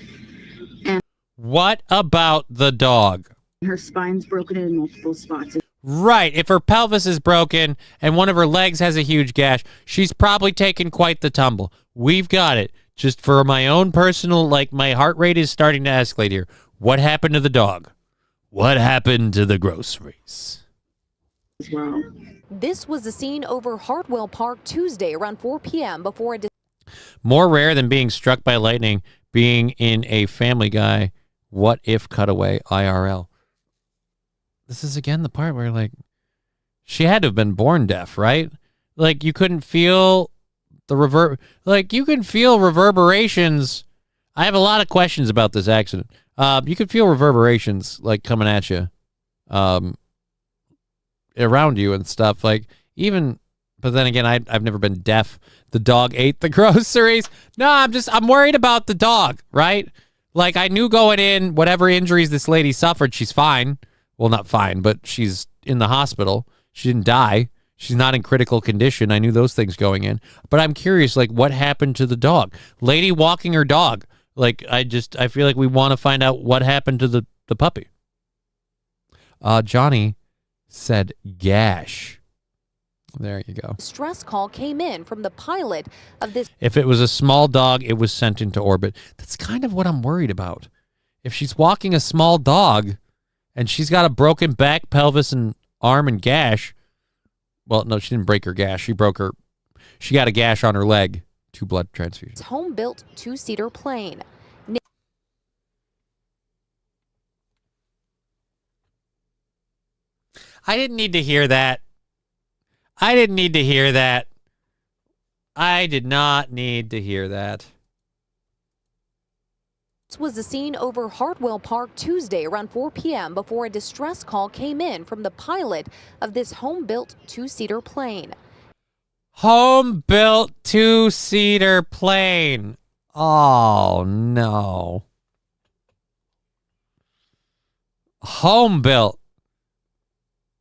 Speaker 7: And
Speaker 1: what about the dog?
Speaker 7: Her spine's broken in multiple spots.
Speaker 1: Right. If her pelvis is broken and one of her legs has a huge gash, she's probably taken quite the tumble. We've got it. Just for my own personal, like, my heart rate is starting to escalate here. What happened to the dog? What happened to the groceries?
Speaker 7: Wow.
Speaker 6: This was the scene over Hartwell Park Tuesday around 4 p.m. before a...
Speaker 1: More rare than being struck by lightning, being in a Family Guy what if cutaway IRL. This is, again, the part where, like, she had to have been born deaf, right? Like, you couldn't feel... you can feel reverberations. I have a lot of questions about this accident. You could feel reverberations like coming at you, around you and stuff. Like, even, but then again, I've never been deaf. The dog ate the groceries. No, I'm worried about the dog, right? Like, I knew going in, whatever injuries this lady suffered, she's fine. Well, not fine, but she's in the hospital. She didn't die. She's not in critical condition. I knew those things going in. But I'm curious, like, what happened to the dog? Lady walking her dog. Like, I feel like we want to find out what happened to the puppy. Johnny said gash. There you go.
Speaker 6: Stress call came in from the pilot of this...
Speaker 1: If it was a small dog, it was sent into orbit. That's kind of what I'm worried about. If she's walking a small dog and she's got a broken back, pelvis, and arm and gash... Well, no, she didn't break her gash. She got a gash on her leg. 2 blood transfusions.
Speaker 6: Home-built 2-seater plane.
Speaker 1: I didn't need to hear that. I did not need to hear that.
Speaker 6: This was the scene over Hartwell Park Tuesday around 4 p.m. before a distress call came in from the pilot of this home-built 2-seater plane.
Speaker 1: Home-built 2-seater plane. Oh, no. Home-built.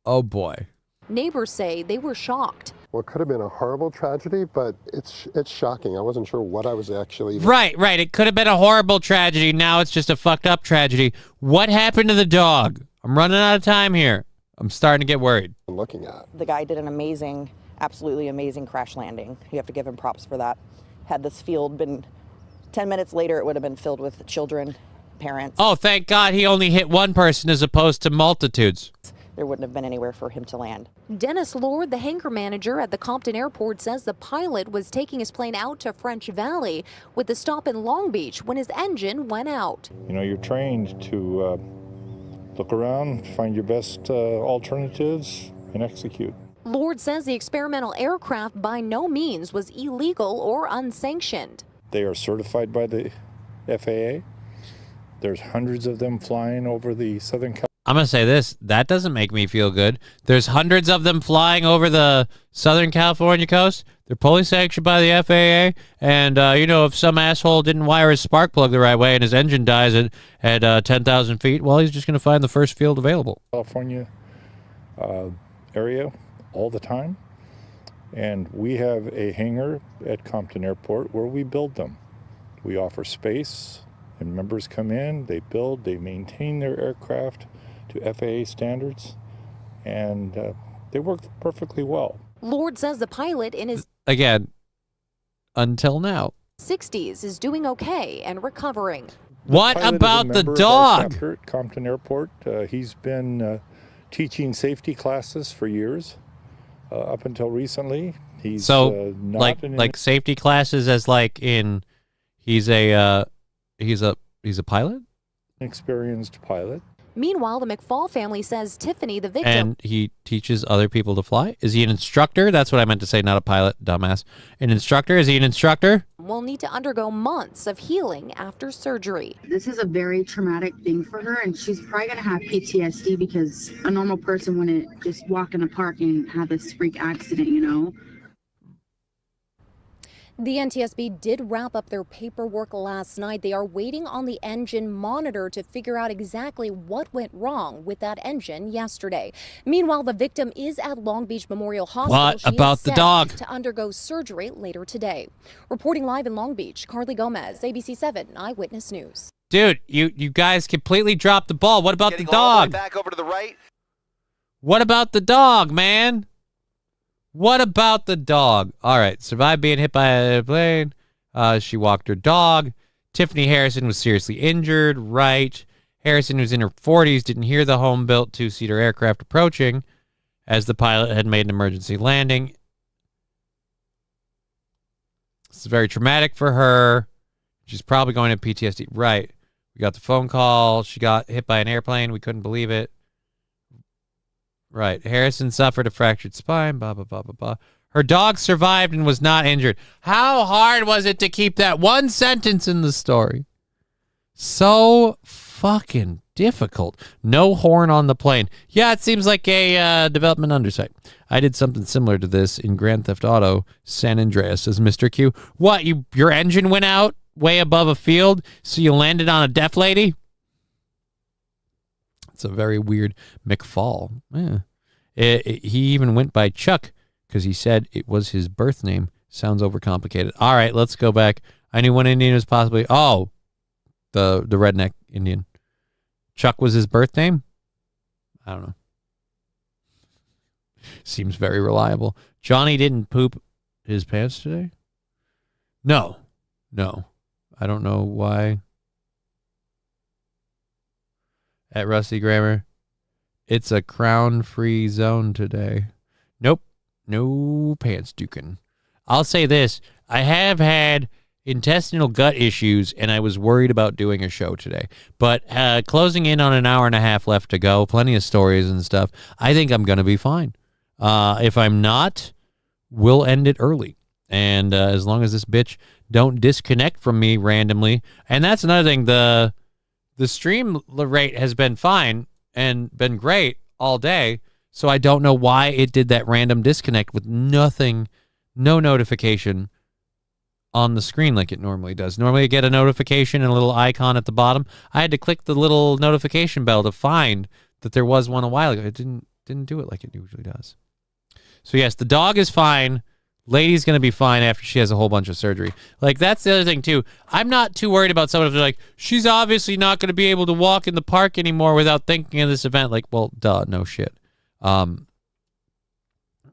Speaker 1: Oh, boy.
Speaker 6: Neighbors say they were shocked.
Speaker 8: Well, it could have been a horrible tragedy, but it's shocking. I wasn't sure what I was actually...
Speaker 1: Right. It could have been a horrible tragedy. Now it's just a fucked up tragedy. What happened to the dog? I'm running out of time here. I'm starting to get worried.
Speaker 8: Looking at.
Speaker 9: The guy did an amazing, absolutely amazing crash landing. You have to give him props for that. Had this field been 10 minutes later, it would have been filled with children, parents.
Speaker 1: Oh, thank God he only hit one person as opposed to multitudes.
Speaker 9: There wouldn't have been anywhere for him to land.
Speaker 6: Dennis Lord, the hangar manager at the Compton Airport, says the pilot was taking his plane out to French Valley with a stop in Long Beach when his engine went out.
Speaker 10: You know, you're trained to look around, find your best alternatives, and execute.
Speaker 6: Lord says the experimental aircraft by no means was illegal or unsanctioned.
Speaker 10: They are certified by the FAA. There's hundreds of them flying over the Southern California.
Speaker 1: I'm going to say this. That doesn't make me feel good. There's hundreds of them flying over the Southern California coast. They're fully sanctioned by the FAA. And, if some asshole didn't wire his spark plug the right way and his engine dies at 10,000 feet, well, he's just going to find the first field available.
Speaker 10: California area all the time. And we have a hangar at Compton Airport where we build them. We offer space, and members come in, they build, they maintain their aircraft to FAA standards, and they work perfectly well.
Speaker 6: Lord says the pilot in his
Speaker 1: Again, until now.
Speaker 6: 60s is doing okay and recovering.
Speaker 1: What about the dog?
Speaker 10: At Compton Airport, he's been teaching safety classes for years, up until recently. He's not
Speaker 1: like safety classes, as like in he's a pilot,
Speaker 10: experienced pilot.
Speaker 6: Meanwhile, the McFall family says Tiffany, the victim,
Speaker 1: and he teaches other people to fly. Is he an instructor? That's what I meant to say, not a pilot, dumbass. An instructor? Is he an instructor?
Speaker 6: will need to undergo months of healing after surgery.
Speaker 7: This is a very traumatic thing for her, and she's probably going to have PTSD because a normal person wouldn't just walk in the park and have this freak accident, you know?
Speaker 6: The NTSB did wrap up their paperwork last night. They are waiting on the engine monitor to figure out exactly what went wrong with that engine yesterday. Meanwhile, the victim is at Long Beach Memorial Hospital.
Speaker 1: What about the dog?
Speaker 6: To undergo surgery later today. Reporting live in Long Beach, Carly Gomez, ABC 7 Eyewitness News.
Speaker 1: Dude, you guys completely dropped the ball. What about the dog?
Speaker 11: Back over to the right.
Speaker 1: What about the dog, man? What about the dog? All right, survived being hit by a plane. She walked her dog. Tiffany Harrison was seriously injured. Right. Harrison, who's in her 40s, didn't hear the home-built two-seater aircraft approaching as the pilot had made an emergency landing. This is very traumatic for her. She's probably going to PTSD. Right. We got the phone call. She got hit by an airplane. We couldn't believe it. Right. Harrison suffered a fractured spine, blah, blah, blah, blah, blah. Her dog survived and was not injured. How hard was it to keep that one sentence in the story? So fucking difficult. No horn on the plane. Yeah, it seems like a development underside. I did something similar to this in Grand Theft Auto San Andreas, says Mr. Q. What, your engine went out way above a field, so you landed on a deaf lady? It's a very weird McFall. Yeah. He even went by Chuck because he said it was his birth name. Sounds overcomplicated. All right, let's go back. I knew one Indian was possibly... Oh, the redneck Indian. Chuck was his birth name? I don't know. Seems very reliable. Johnny didn't poop his pants today? No. I don't know why... At Rusty Grammar, it's a crown-free zone today. Nope, no pants duking. I'll say this. I have had intestinal gut issues, and I was worried about doing a show today. But closing in on an hour and a half left to go, plenty of stories and stuff, I think I'm going to be fine. If I'm not, we'll end it early. And as long as this bitch don't disconnect from me randomly. And that's another thing, the stream rate has been fine and been great all day, so I don't know why it did that random disconnect with nothing, no notification on the screen like it normally does. Normally you get a notification and a little icon at the bottom. I had to click the little notification bell to find that there was one a while ago. It didn't do it like it usually does. So yes, the dog is fine. Lady's going to be fine after she has a whole bunch of surgery. Like, that's the other thing, too. I'm not too worried about someone if they're like, she's obviously not going to be able to walk in the park anymore without thinking of this event. Like, well, duh, no shit.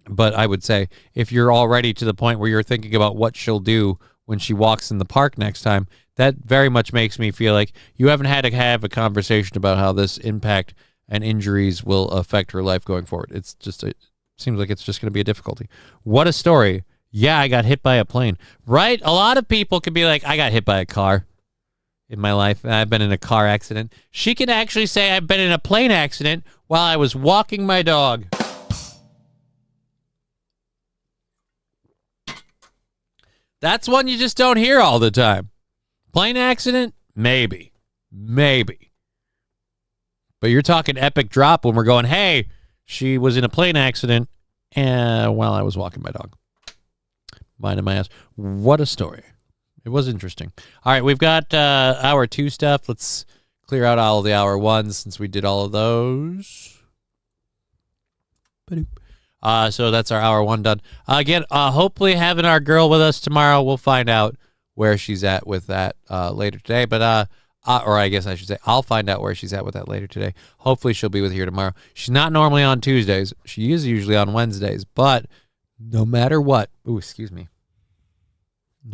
Speaker 1: But I would say if you're already to the point where you're thinking about what she'll do when she walks in the park next time, that very much makes me feel like you haven't had to have a conversation about how this impact and injuries will affect her life going forward. It's just seems like it's just going to be a difficulty. What a story. Yeah, I got hit by a plane. Right? A lot of people could be like, I got hit by a car in my life. I've been in a car accident. She can actually say I've been in a plane accident while I was walking my dog. That's one you just don't hear all the time. Plane accident? Maybe. Maybe. But you're talking epic drop when we're going, hey, she was in a plane accident while I was walking my dog. Minding my ass. What a story. It was interesting. All right, we've got hour 2 stuff. Let's clear out all of the hour 1s since we did all of those. So that's our hour 1 done. Again, hopefully having our girl with us tomorrow. We'll find out where she's at with that later today. But or I guess I should say I'll find out where she's at with that later today. Hopefully she'll be with here tomorrow. She's not normally on Tuesdays. She is usually on Wednesdays. But no matter what, no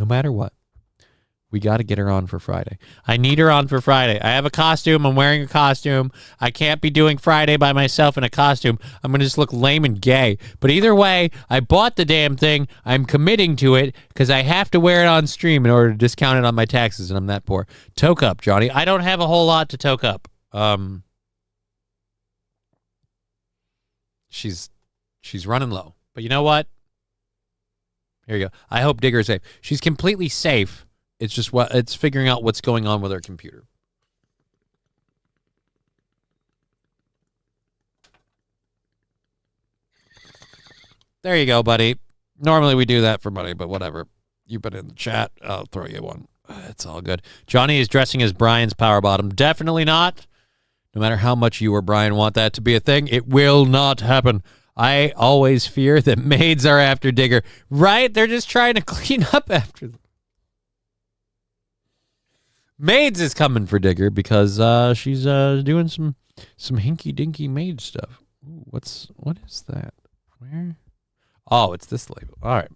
Speaker 1: matter what, we got to get her on for Friday. I need her on for Friday. I have a costume. I'm wearing a costume. I can't be doing Friday by myself in a costume. I'm going to just look lame and gay. But either way, I bought the damn thing. I'm committing to it because I have to wear it on stream in order to discount it on my taxes, and I'm that poor. Toke up, Johnny. I don't have a whole lot to toke up. She's running low. But you know what? Here you go. I hope Digger's safe. She's completely safe. It's just it's figuring out what's going on with her computer. There you go, buddy. Normally we do that for money, but whatever. You've been in the chat. I'll throw you one. It's all good. Johnny is dressing as Brian's power bottom. Definitely not. No matter how much you or Brian want that to be a thing, it will not happen. I always fear that maids are after Digger. Right? They're just trying to clean up after them. Maids is coming for Digger because she's doing some hinky-dinky maid stuff. Ooh, what is that? Where? Oh, it's this label. All right.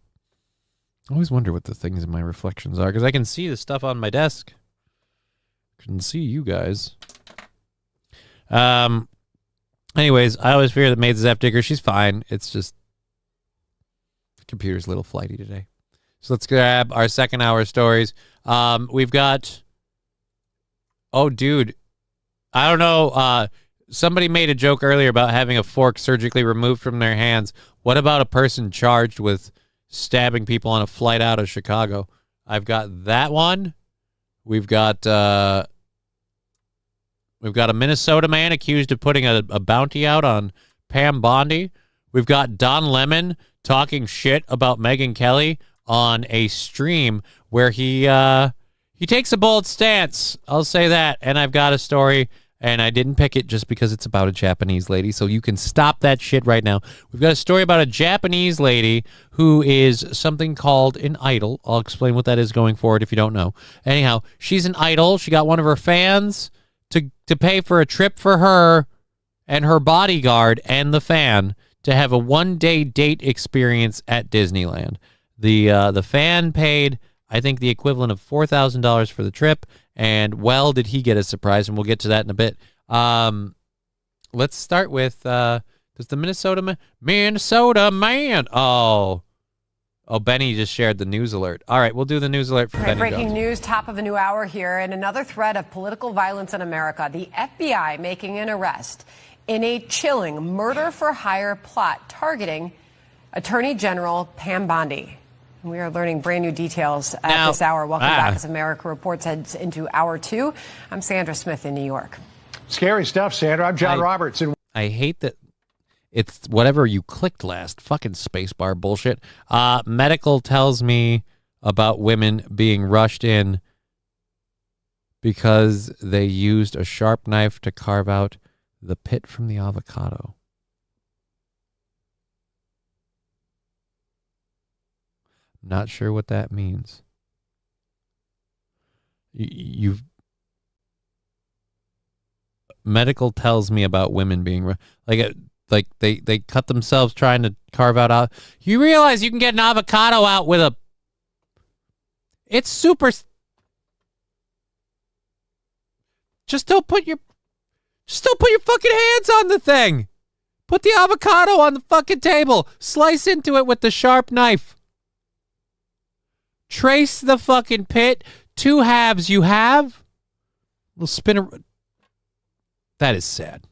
Speaker 1: I always wonder what the things in my reflections are because I can see the stuff on my desk. I can see you guys. Anyways, I always fear that maids is after Digger. She's fine. It's just the computer's a little flighty today. So let's grab our second hour stories. We've got... Oh, dude, I don't know. Somebody made a joke earlier about having a fork surgically removed from their hands. What about a person charged with stabbing people on a flight out of Chicago? I've got that one. We've got a Minnesota man accused of putting a bounty out on Pam Bondi. We've got Don Lemon talking shit about Megyn Kelly on a stream where he takes a bold stance. I'll say that. And I've got a story, and I didn't pick it just because it's about a Japanese lady, so you can stop that shit right now. We've got a story about a Japanese lady who is something called an idol. I'll explain what that is going forward if you don't know. Anyhow, she's an idol. She got one of her fans to pay for a trip for her and her bodyguard and the fan to have a one-day date experience at Disneyland. The fan paid, I think, the equivalent of $4,000 for the trip, and well, did he get a surprise, and we'll get to that in a bit. Let's start with, does the Minnesota man, Oh, Benny just shared the news alert. All right, we'll do the news alert for Benny
Speaker 11: Breaking
Speaker 1: Jones.
Speaker 11: news, top of the new hour here, and another threat of political violence in America. The FBI making an arrest in a chilling murder-for-hire plot targeting Attorney General Pam Bondi. We are learning brand new details at this hour. Welcome back as America Reports heads into hour 2. I'm Sandra Smith in New York.
Speaker 12: Scary stuff, Sandra. I'm John Roberts.
Speaker 1: I hate that it's whatever you clicked last. Fucking spacebar bullshit. Medical tells me about women being rushed in because they used a sharp knife to carve out the pit from the avocado. Not sure what that means. You've medical tells me about women being like they cut themselves trying to carve out. You realize you can get an avocado out with a. It's super. Just don't put your fucking hands on the thing. Put the avocado on the fucking table. Slice into it with the sharp knife. Trace the fucking pit. 2 halves you have. We'll spin a. That is sad.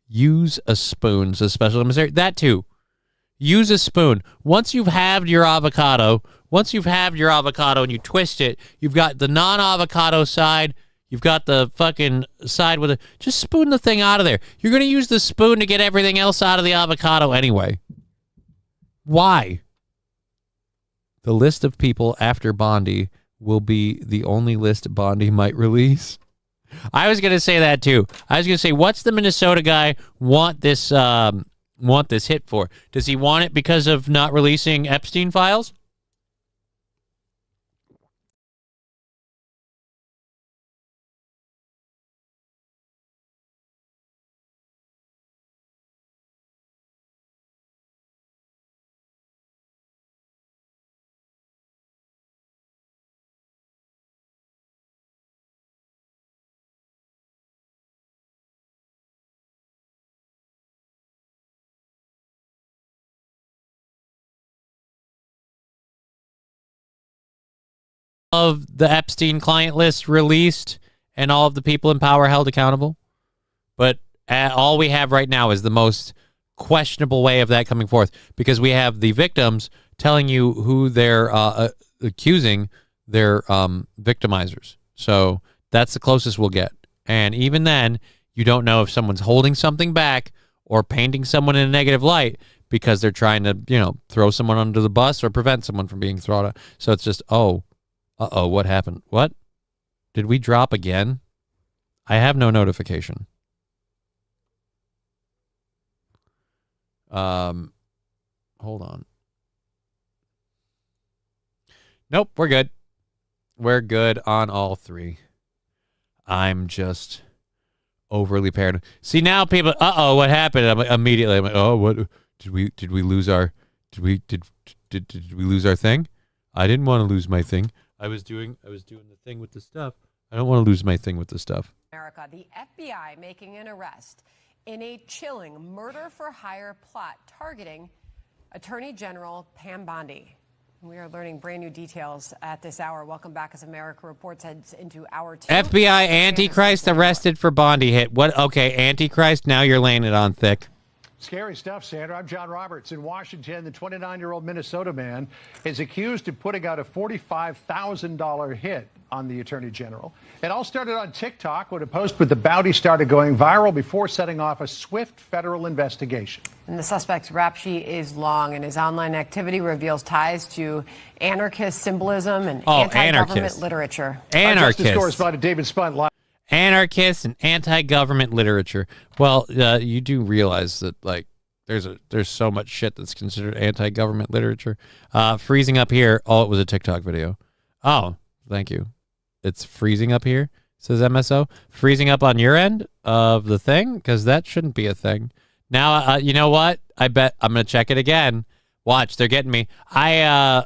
Speaker 1: Use a spoon. It's a special emissary. That too. Use a spoon. Once you've halved your avocado and you twist it, you've got the non-avocado side. You've got the fucking side with it. Just spoon the thing out of there. You're going to use the spoon to get everything else out of the avocado anyway. Why? The list of people after Bondi will be the only list Bondi might release. I was going to say that too. I was going to say, what's the Minnesota guy want this hit for? Does he want it because of not releasing Epstein files? Of the Epstein client list released and all of the people in power held accountable. But all we have right now is the most questionable way of that coming forth, because we have the victims telling you who they're accusing their victimizers. So that's the closest we'll get. And even then, you don't know if someone's holding something back or painting someone in a negative light because they're trying to, throw someone under the bus or prevent someone from being thrown out. So it's just, what happened? What? Did we drop again? I have no notification. Hold on. Nope, we're good. We're good on all 3. I'm just overly paranoid. See, now people, what happened? I'm immediately like, what did we lose our did we lose our thing? I didn't want to lose my thing. I was doing the thing with the stuff. I don't want to lose my thing with the stuff.
Speaker 11: America, the FBI making an arrest in a chilling murder-for-hire plot targeting Attorney General Pam Bondi. We are learning brand new details at this hour. Welcome back as America Reports heads into hour 2.
Speaker 1: FBI Antichrist arrested for Bondi hit. What? Okay, Antichrist, now you're laying it on thick.
Speaker 12: Scary stuff, Sandra. I'm John Roberts. In Washington, the 29-year-old Minnesota man is accused of putting out a $45,000 hit on the Attorney General. It all started on TikTok when a post with the bounty started going viral before setting off a swift federal investigation.
Speaker 11: And the suspect's rap sheet is long, and his online activity reveals ties to anarchist symbolism and anti-government literature.
Speaker 12: Justice correspondent David Spunt live.
Speaker 1: Anarchists and anti-government literature. Well, you do realize that there's so much shit that's considered anti-government literature. Freezing up here. Oh, it was a TikTok video. Oh, thank you. It's freezing up here, says MSO. Freezing up on your end of the thing, because that shouldn't be a thing. Now, you know what? I bet I'm gonna check it again. Watch, they're getting me. I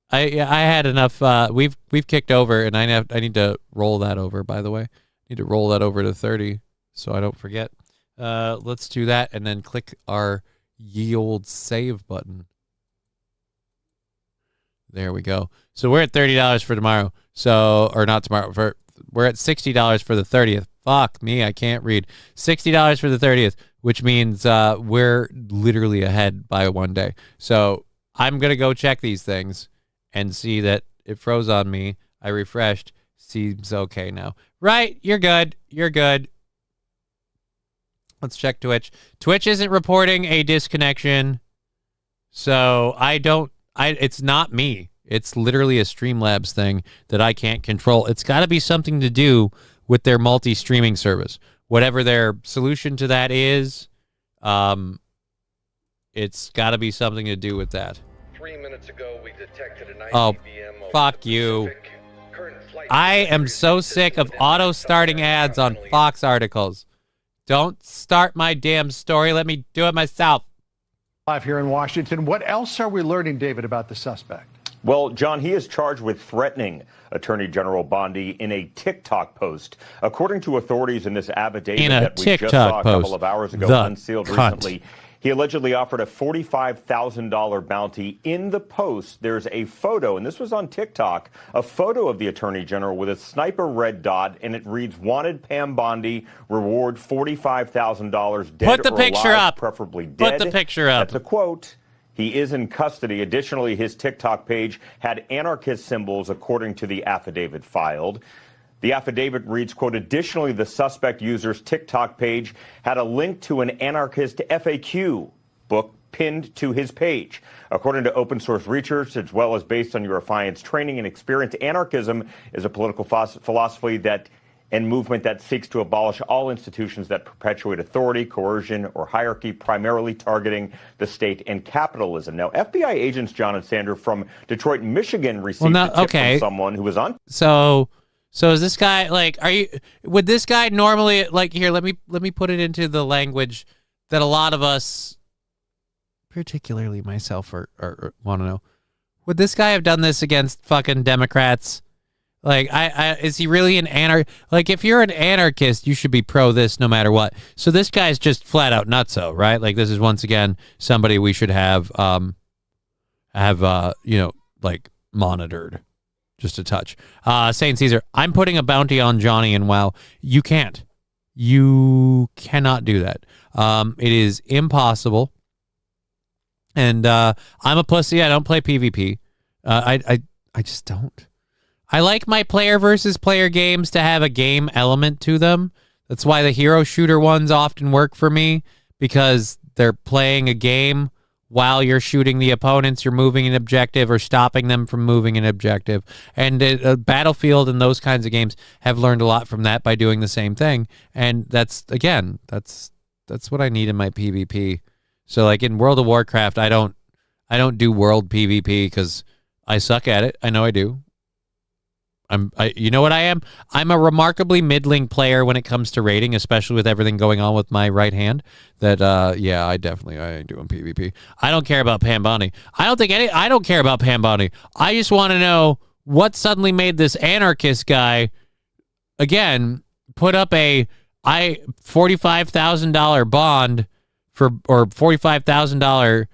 Speaker 1: had enough. We've kicked over, and I need to roll that over. By the way, I need to roll that over to 30 so I don't forget. Let's do that, and then click our ye old save button. There we go. So we're at $30 for tomorrow. So, or not tomorrow. We're at $60 for the 30th. Fuck me, I can't read. $60 for the 30th, which means we're literally ahead by 1 day. So I'm gonna go check these things and see that it froze on me. I refreshed. Seems okay now. Right, you're good. You're good. Let's check Twitch. Twitch isn't reporting a disconnection. So it's not me. It's literally a Streamlabs thing that I can't control. It's got to be something to do with their multi-streaming service. Whatever their solution to that is, it's got to be something to do with that.
Speaker 13: 3 minutes moments ago, we detected an
Speaker 1: Oh,
Speaker 13: ICBM over
Speaker 1: fuck
Speaker 13: the
Speaker 1: you.
Speaker 13: Pacific. Current flight
Speaker 1: I am so sick of auto-starting ads on Fox articles. Don't start my damn story. Let me do it myself.
Speaker 12: Live here in Washington. What else are we learning, David, about the suspect?
Speaker 14: Well, John, he is charged with threatening Attorney General Bondi in a TikTok post. According to authorities in this affidavit that we just saw a couple of hours ago, unsealed recently, he allegedly offered a $45,000 bounty. In the post, there's a photo, and this was on TikTok, a photo of the Attorney General with a sniper red dot, and it reads, "Wanted Pam Bondi, reward $45,000, dead
Speaker 1: Put the
Speaker 14: or
Speaker 1: picture
Speaker 14: alive,
Speaker 1: up.
Speaker 14: preferably dead."
Speaker 1: Put the picture up.
Speaker 14: That's a quote. He is in custody. Additionally, his TikTok page had anarchist symbols, according to the affidavit filed. The affidavit reads, quote, "Additionally, the suspect user's TikTok page had a link to an anarchist FAQ book pinned to his page. According to open source research, as well as based on your Defiance training and experience, anarchism is a political philosophy and movement that seeks to abolish all institutions that perpetuate authority, coercion, or hierarchy, primarily targeting the state and capitalism." Now, FBI agents John and Sandra from Detroit, Michigan received a tip from someone who was on.
Speaker 1: So is this guy like? Would this guy normally like? Here, let me put it into the language that a lot of us, particularly myself, or want to know. Would this guy have done this against fucking Democrats? Like, is he really an like, if you're an anarchist, you should be pro this no matter what. So this guy's just flat out nutso, right? Like, this is once again somebody we should have like monitored just a touch. Saint Caesar, I'm putting a bounty on Johnny and WoW. You can't. You cannot do that. It is impossible. And I'm a pussy. I don't play PvP. I just don't. I like my player versus player games to have a game element to them. That's why the hero shooter ones often work for me, because they're playing a game while you're shooting the opponents. You're moving an objective or stopping them from moving an objective. And Battlefield and those kinds of games have learned a lot from that by doing the same thing. And that's what I need in my PvP. So like in World of Warcraft, I don't do world PvP because I suck at it. I know I do. You know what I am? I'm a remarkably middling player when it comes to raiding, especially with everything going on with my right hand. That I ain't doing PvP. I don't care about Pam Bondi. I don't care about Pam Bondi. I just want to know what suddenly made this anarchist guy again put up a $45,000 bond or $45,000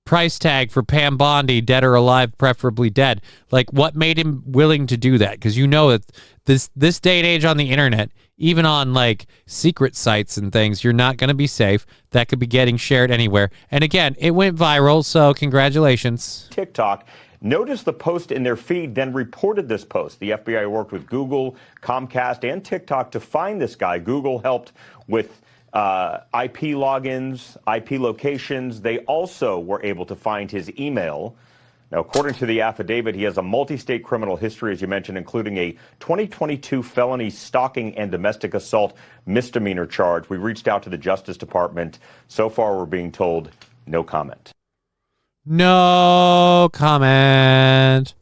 Speaker 1: price tag for Pam Bondi, dead or alive, preferably dead. Like, what made him willing to do that? Because you know that this day and age on the internet, even on like secret sites and things, you're not going to be safe. That could be getting shared anywhere. And again, it went viral, so congratulations.
Speaker 14: TikTok noticed the post in their feed, then reported this post. The FBI worked with Google, Comcast, and TikTok to find this guy. Google helped with IP logins, IP locations. They also were able to find his email. Now, according to the affidavit, he has a multi-state criminal history, as you mentioned, including a 2022 felony stalking and domestic assault misdemeanor charge. We reached out to the Justice Department. So far, we're being told no comment.
Speaker 1: No comment.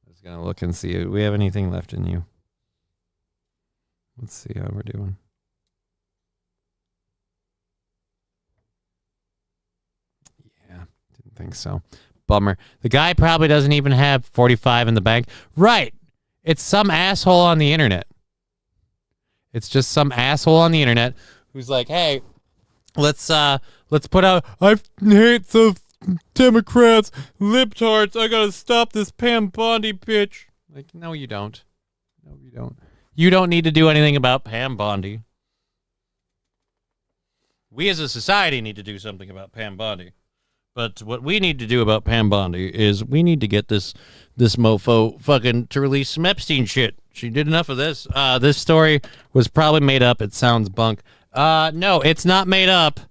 Speaker 1: I was going to look and see if we have anything left in you. Let's see how we're doing. Yeah, didn't think so. Bummer. The guy probably doesn't even have 45 in the bank. Right. It's some asshole on the internet. It's just some asshole on the internet who's like, hey, let's put out, I hate the Democrats, libtards, I gotta stop this Pam Bondi bitch. Like, no, you don't. No, you don't. You don't need to do anything about Pam Bondi. We as a society need to do something about Pam Bondi. But what we need to do about Pam Bondi is we need to get this mofo fucking to release some Epstein shit. She did enough of this. This story was probably made up. It sounds bunk. No, it's not made up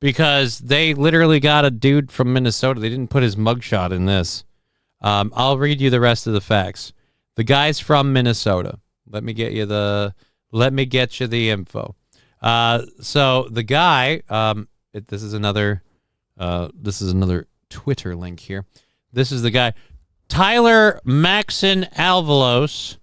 Speaker 1: because they literally got a dude from Minnesota. They didn't put his mugshot in this. I'll read you the rest of the facts. The guy's from Minnesota. Let me get you the info. So the guy, this is another This is another Twitter link here. This is the guy, Tyler Maxon Alvalos,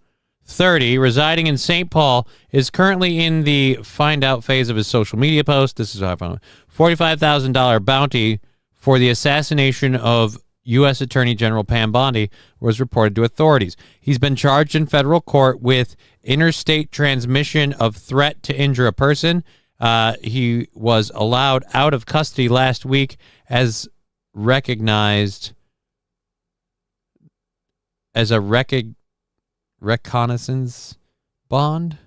Speaker 1: 30, residing in St. Paul, is currently in the find out phase of his social media post. This is how I found it. $45,000 bounty for the assassination of U.S. Attorney General Pam Bondi was reported to authorities. He's been charged in federal court with interstate transmission of threat to injure a person. He was allowed out of custody last week as recognized as a reconnaissance bond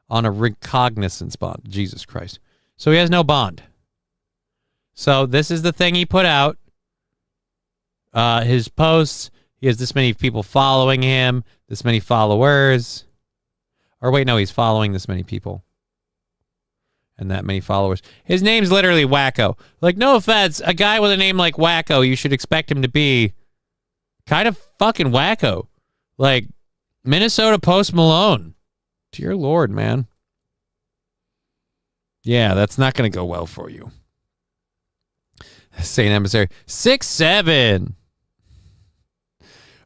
Speaker 1: on a recognizance bond. Jesus Christ. So he has no bond. So this is the thing he put out. His posts, he has this many people following him, this many followers. Or wait, no, he's following this many people. And that many followers. His name's literally Wacko. Like, no offense, a guy with a name like Wacko, you should expect him to be kind of fucking wacko. Like, Minnesota Post Malone. Dear Lord, man. Yeah, that's not going to go well for you. Saint Emissary. 6'7".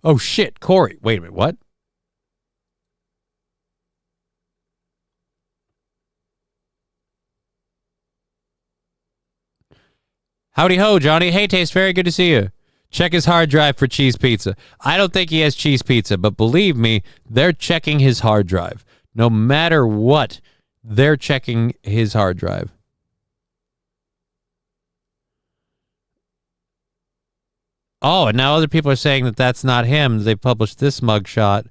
Speaker 1: Oh, shit, Corey. Wait a minute, what? Howdy ho, Johnny. Hey, Taste, very good to see you. Check his hard drive for cheese pizza. I don't think he has cheese pizza, but believe me, they're checking his hard drive. No matter what, they're checking his hard drive. Oh, and now other people are saying that that's not him. They published this mugshot.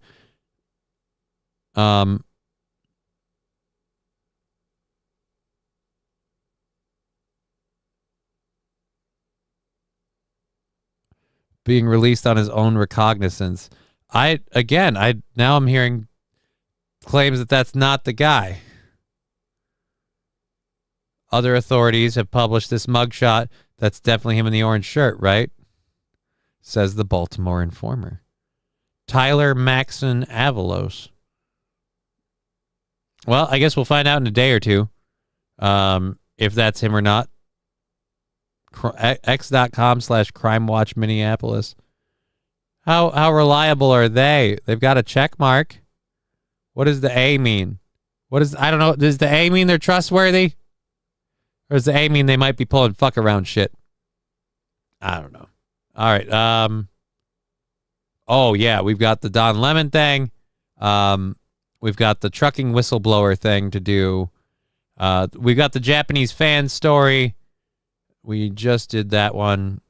Speaker 1: Being released on his own recognizance. Now I'm hearing claims that that's not the guy. Other authorities have published this mugshot. That's definitely him in the orange shirt, right? Says the Baltimore Informer. Tyler Maxon Avalos. Well, I guess we'll find out in a day or two if that's him or not. X.com/Crime Watch Minneapolis. How reliable are they? They've got a check mark. What does the A mean? I don't know. Does the A mean they're trustworthy? Or does the A mean they might be pulling fuck around shit? I don't know. All right. Oh yeah, we've got the Don Lemon thing. We've got the trucking whistleblower thing to do. We've got the Japanese fan story. We just did that one.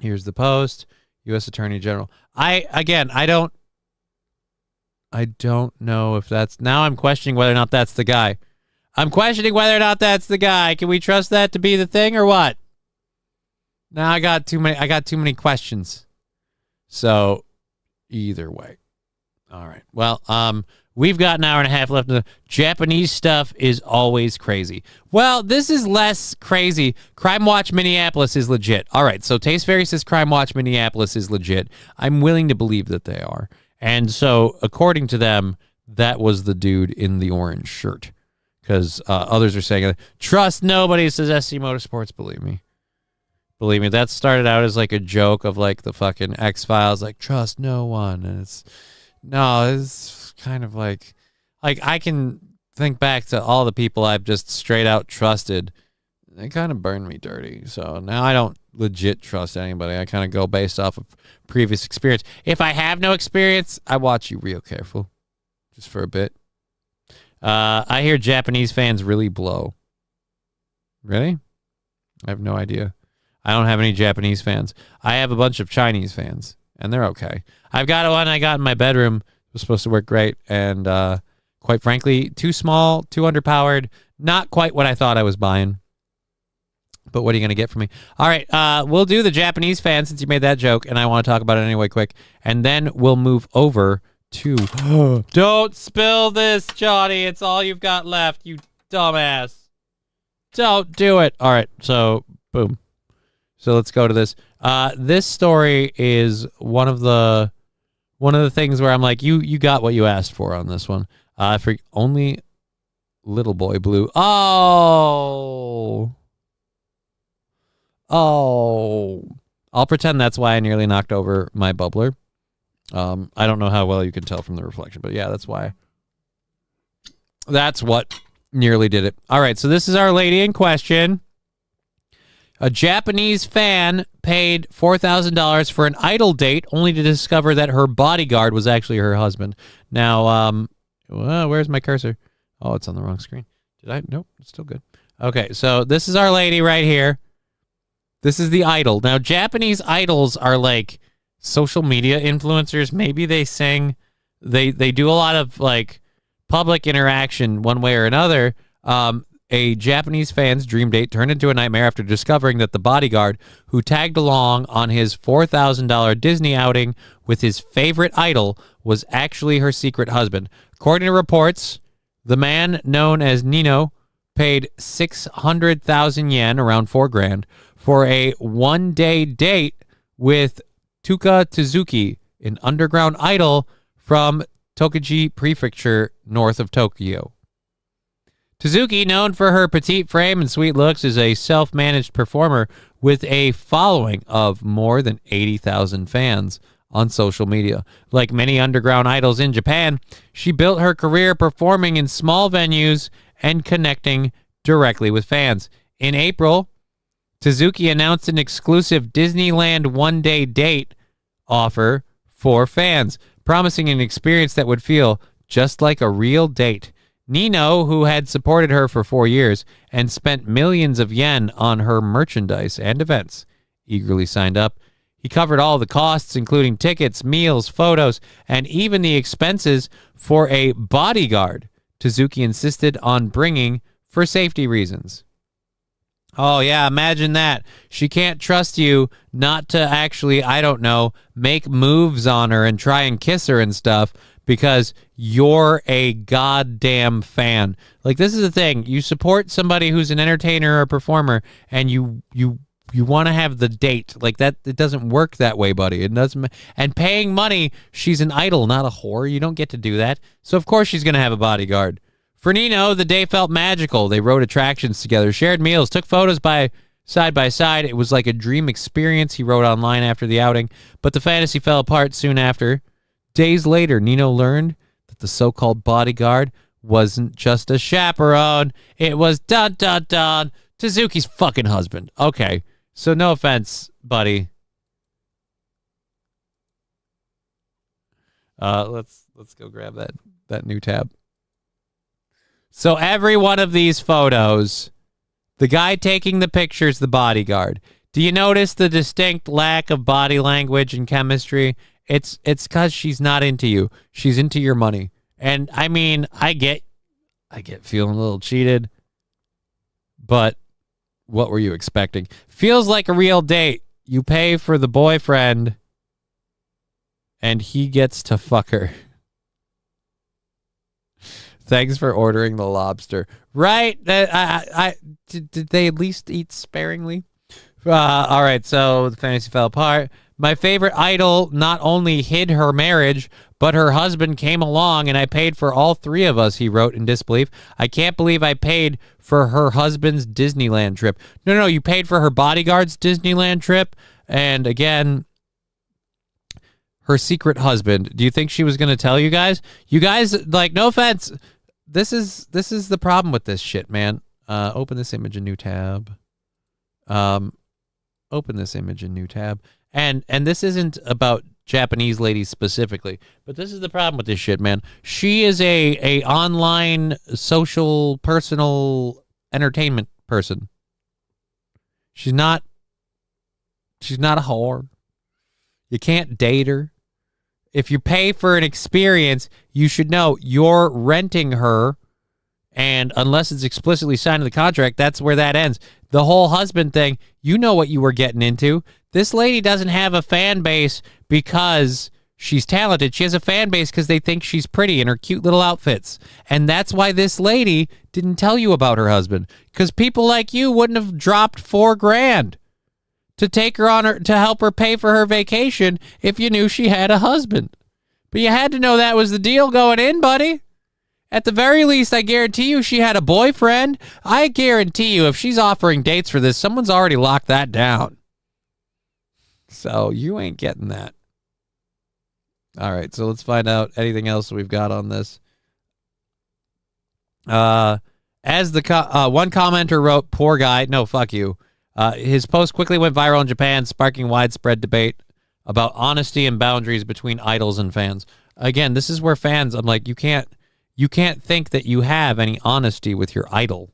Speaker 1: Here's the post. U.S. Attorney General. I don't know if that's... Now I'm questioning whether or not that's the guy. Can we trust that to be the thing or what? Now I got too many questions. So either way. All right. Well, we've got an hour and a half left. Japanese stuff is always crazy. Well, this is less crazy. Crime Watch Minneapolis is legit. All right, so Taste Fairy says Crime Watch Minneapolis is legit. I'm willing to believe that they are. And so, according to them, that was the dude in the orange shirt. Because others are saying, trust nobody, says SC Motorsports. Believe me. Believe me, that started out as like a joke of like the fucking X-Files, like, trust no one. And it's kind of like I can think back to all the people I've just straight out trusted. They kind of burned me dirty. So now I don't legit trust anybody. I kind of go based off of previous experience. If I have no experience, I watch you real careful. Just for a bit. I hear Japanese fans really blow. Really? I have no idea. I don't have any Japanese fans. I have a bunch of Chinese fans, and they're okay. I've got one I got in my bedroom. It was supposed to work great, and quite frankly, too small, too underpowered. Not quite what I thought I was buying. But what are you going to get from me? All right, we'll do the Japanese fan since you made that joke, and I want to talk about it anyway quick. And then we'll move over to... Don't spill this, Johnny. It's all you've got left, you dumbass. Don't do it. All right, so boom. So let's go to this. This story is one of the things where I'm like, you got what you asked for on this one. For only Little Boy Blue. Oh, Oh, I'll pretend that's why I nearly knocked over my bubbler. I don't know how well you can tell from the reflection, but yeah, that's why. That's what nearly did it. All right, so this is our lady in question. A Japanese fan paid $4,000 for an idol date only to discover that her bodyguard was actually her husband. Now, where's my cursor? Oh, it's on the wrong screen. Did I? Nope, it's still good. Okay, so this is our lady right here. This is the idol. Now, Japanese idols are like social media influencers. Maybe they sing. They do a lot of like public interaction one way or another. A Japanese fan's dream date turned into a nightmare after discovering that the bodyguard who tagged along on his $4,000 Disney outing with his favorite idol was actually her secret husband. According to reports, the man known as Nino paid 600,000 yen, around $4,000, for a one-day date with Tuka Tsuzuki, an underground idol from Tokaji Prefecture, north of Tokyo. Tsuzuki, known for her petite frame and sweet looks, is a self-managed performer with a following of more than 80,000 fans on social media. Like many underground idols in Japan, she built her career performing in small venues and connecting directly with fans. In April, Tsuzuki announced an exclusive Disneyland one-day date offer for fans, promising an experience that would feel just like a real date. Nino, who had supported her for 4 years and spent millions of yen on her merchandise and events, eagerly signed up. He covered all the costs, including tickets, meals, photos, and even the expenses for a bodyguard Tsuzuki insisted on bringing for safety reasons. Oh, yeah, imagine that. She can't trust you not to actually, I don't know, make moves on her and try and kiss her and stuff because you're a goddamn fan. Like, this is the thing. You support somebody who's an entertainer or a performer, and you want to have the date. Like, that, it doesn't work that way, buddy. It doesn't. And paying money, she's an idol, not a whore. You don't get to do that. So, of course, she's going to have a bodyguard. For Nino, the day felt magical. They rode attractions together, shared meals, took photos side by side. It was like a dream experience, he wrote online after the outing. But the fantasy fell apart soon after. Days later, Nino learned that the so-called bodyguard wasn't just a chaperone. It was Tsuzuki's fucking husband. Okay, so no offense, buddy. Let's go grab that new tab. So every one of these photos, the guy taking the picture's the bodyguard. Do you notice the distinct lack of body language and chemistry? It's because she's not into you. She's into your money. And I mean, I get feeling a little cheated, but what were you expecting? Feels like a real date. You pay for the boyfriend, and he gets to fuck her. Thanks for ordering the lobster. Right? Did they at least eat sparingly? All right, so the fantasy fell apart. My favorite idol not only hid her marriage, but her husband came along and I paid for all three of us, he wrote in disbelief. I can't believe I paid for her husband's Disneyland trip. No, you paid for her bodyguard's Disneyland trip. And again, her secret husband. Do you think she was going to tell you guys? You guys, like, no offense. This is the problem with this shit, man. Open this image in new tab. Open this image in new tab. And this isn't about Japanese ladies specifically, but this is the problem with this shit, man. She is a online social personal entertainment person. She's not a whore. You can't date her. If you pay for an experience, you should know you're renting her, and unless it's explicitly signed in the contract, that's where that ends. The whole husband thing, you know what you were getting into. This lady doesn't have a fan base because she's talented. She has a fan base because they think she's pretty in her cute little outfits. And that's why this lady didn't tell you about her husband, because people like you wouldn't have dropped $4,000 to take her on to help her pay for her vacation if you knew she had a husband. But you had to know that was the deal going in, buddy. At the very least, I guarantee you she had a boyfriend. I guarantee you if she's offering dates for this, someone's already locked that down. So you ain't getting that. All right, so let's find out anything else we've got on this. As the one commenter wrote, poor guy, no, fuck you. His post quickly went viral in Japan, sparking widespread debate about honesty and boundaries between idols and fans. Again, this is where fans, I'm like, you can't think that you have any honesty with your idol.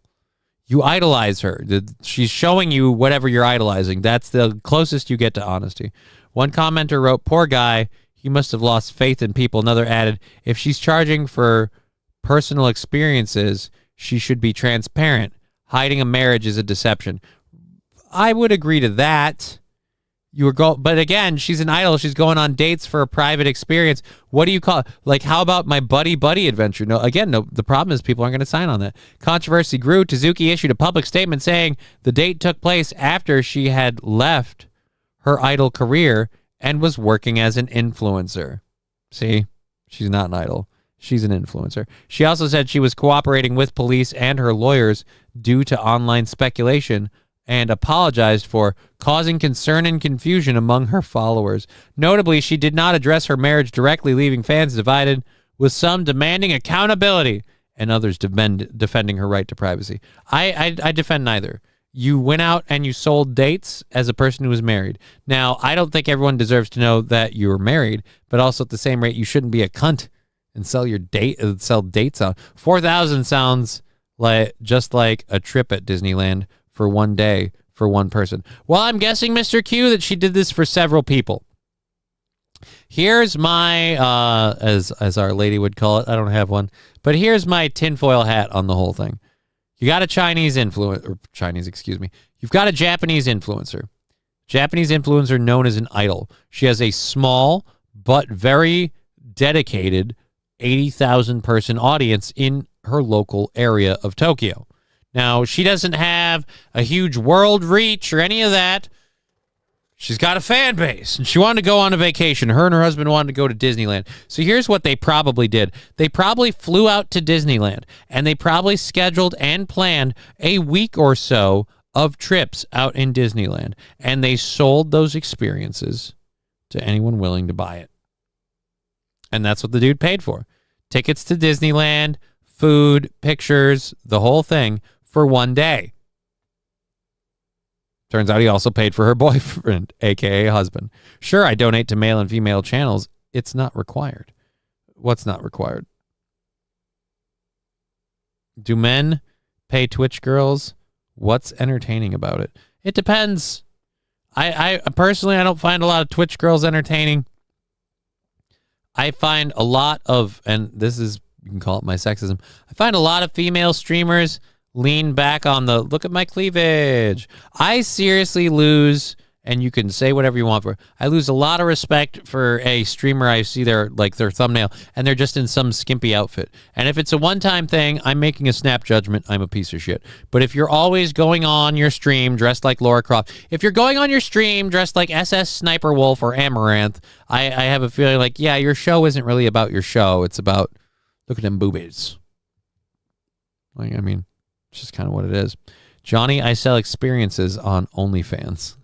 Speaker 1: You idolize her. She's showing you whatever you're idolizing. That's the closest you get to honesty. One commenter wrote, poor guy, he must have lost faith in people. Another added, if she's charging for personal experiences, she should be transparent. Hiding a marriage is a deception. I would agree to that. But again, she's an idol. She's going on dates for a private experience. What do you call it? Like, how about my buddy adventure? No, the problem is people aren't going to sign on that. Controversy grew. Tezuki issued a public statement saying the date took place after she had left her idol career and was working as an influencer. See, she's not an idol. She's an influencer. She also said she was cooperating with police and her lawyers due to online speculation and apologized for causing concern and confusion among her followers. Notably, she did not address her marriage directly, leaving fans divided, with some demanding accountability and others defending her right to privacy. I defend neither. You went out and you sold dates as a person who was married. Now, I don't think everyone deserves to know that you were married, but also at the same rate, you shouldn't be a cunt and sell dates on. 4,000 sounds just like a trip at Disneyland for one day for one person. Well, I'm guessing, Mr. Q, that she did this for several people. Here's my, as our lady would call it, I don't have one, but here's my tinfoil hat on the whole thing. You got a You've got a Japanese influencer. Japanese influencer known as an idol. She has a small but very dedicated 80,000 person audience in her local area of Tokyo. Now, she doesn't have a huge world reach or any of that. She's got a fan base, and she wanted to go on a vacation. Her and her husband wanted to go to Disneyland. So here's what they probably did. They probably flew out to Disneyland, and they probably scheduled and planned a week or so of trips out in Disneyland, and they sold those experiences to anyone willing to buy it. And that's what the dude paid for. Tickets to Disneyland, food, pictures, the whole thing, for one day. Turns out he also paid for her boyfriend, a.k.a. husband. Sure, I donate to male and female channels. It's not required. What's not required? Do men pay Twitch girls? What's entertaining about it? It depends. I personally, I don't find a lot of Twitch girls entertaining. I find a lot of, and this is, you can call it my sexism, I find a lot of female streamers lean back on the, look at my cleavage. I seriously lose, and you can say whatever you want for, I lose a lot of respect for a streamer. I see their thumbnail, and they're just in some skimpy outfit. And if it's a one-time thing, I'm making a snap judgment. I'm a piece of shit. But if you're always going on your stream dressed like Laura Croft, if you're going on your stream dressed like SS Sniper Wolf or Amaranth, I have a feeling like, yeah, your show isn't really about your show. It's about, look at them boobies. Like, I mean, it's just kind of what it is. Johnny, I sell experiences on OnlyFans.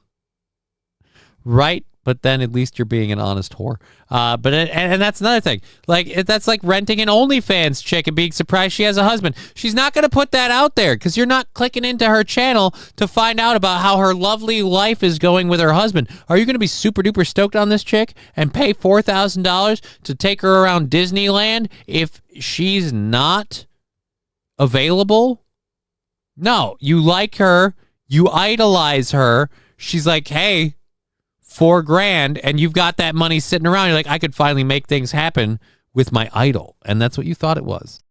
Speaker 1: Right, but then at least you're being an honest whore. But that's another thing. Like, that's like renting an OnlyFans chick and being surprised she has a husband. She's not going to put that out there because you're not clicking into her channel to find out about how her lovely life is going with her husband. Are you going to be super duper stoked on this chick and pay $4,000 to take her around Disneyland if she's not available? No, you like her, you idolize her. She's like, hey, $4,000, and you've got that money sitting around. You're like, I could finally make things happen with my idol. And that's what you thought it was.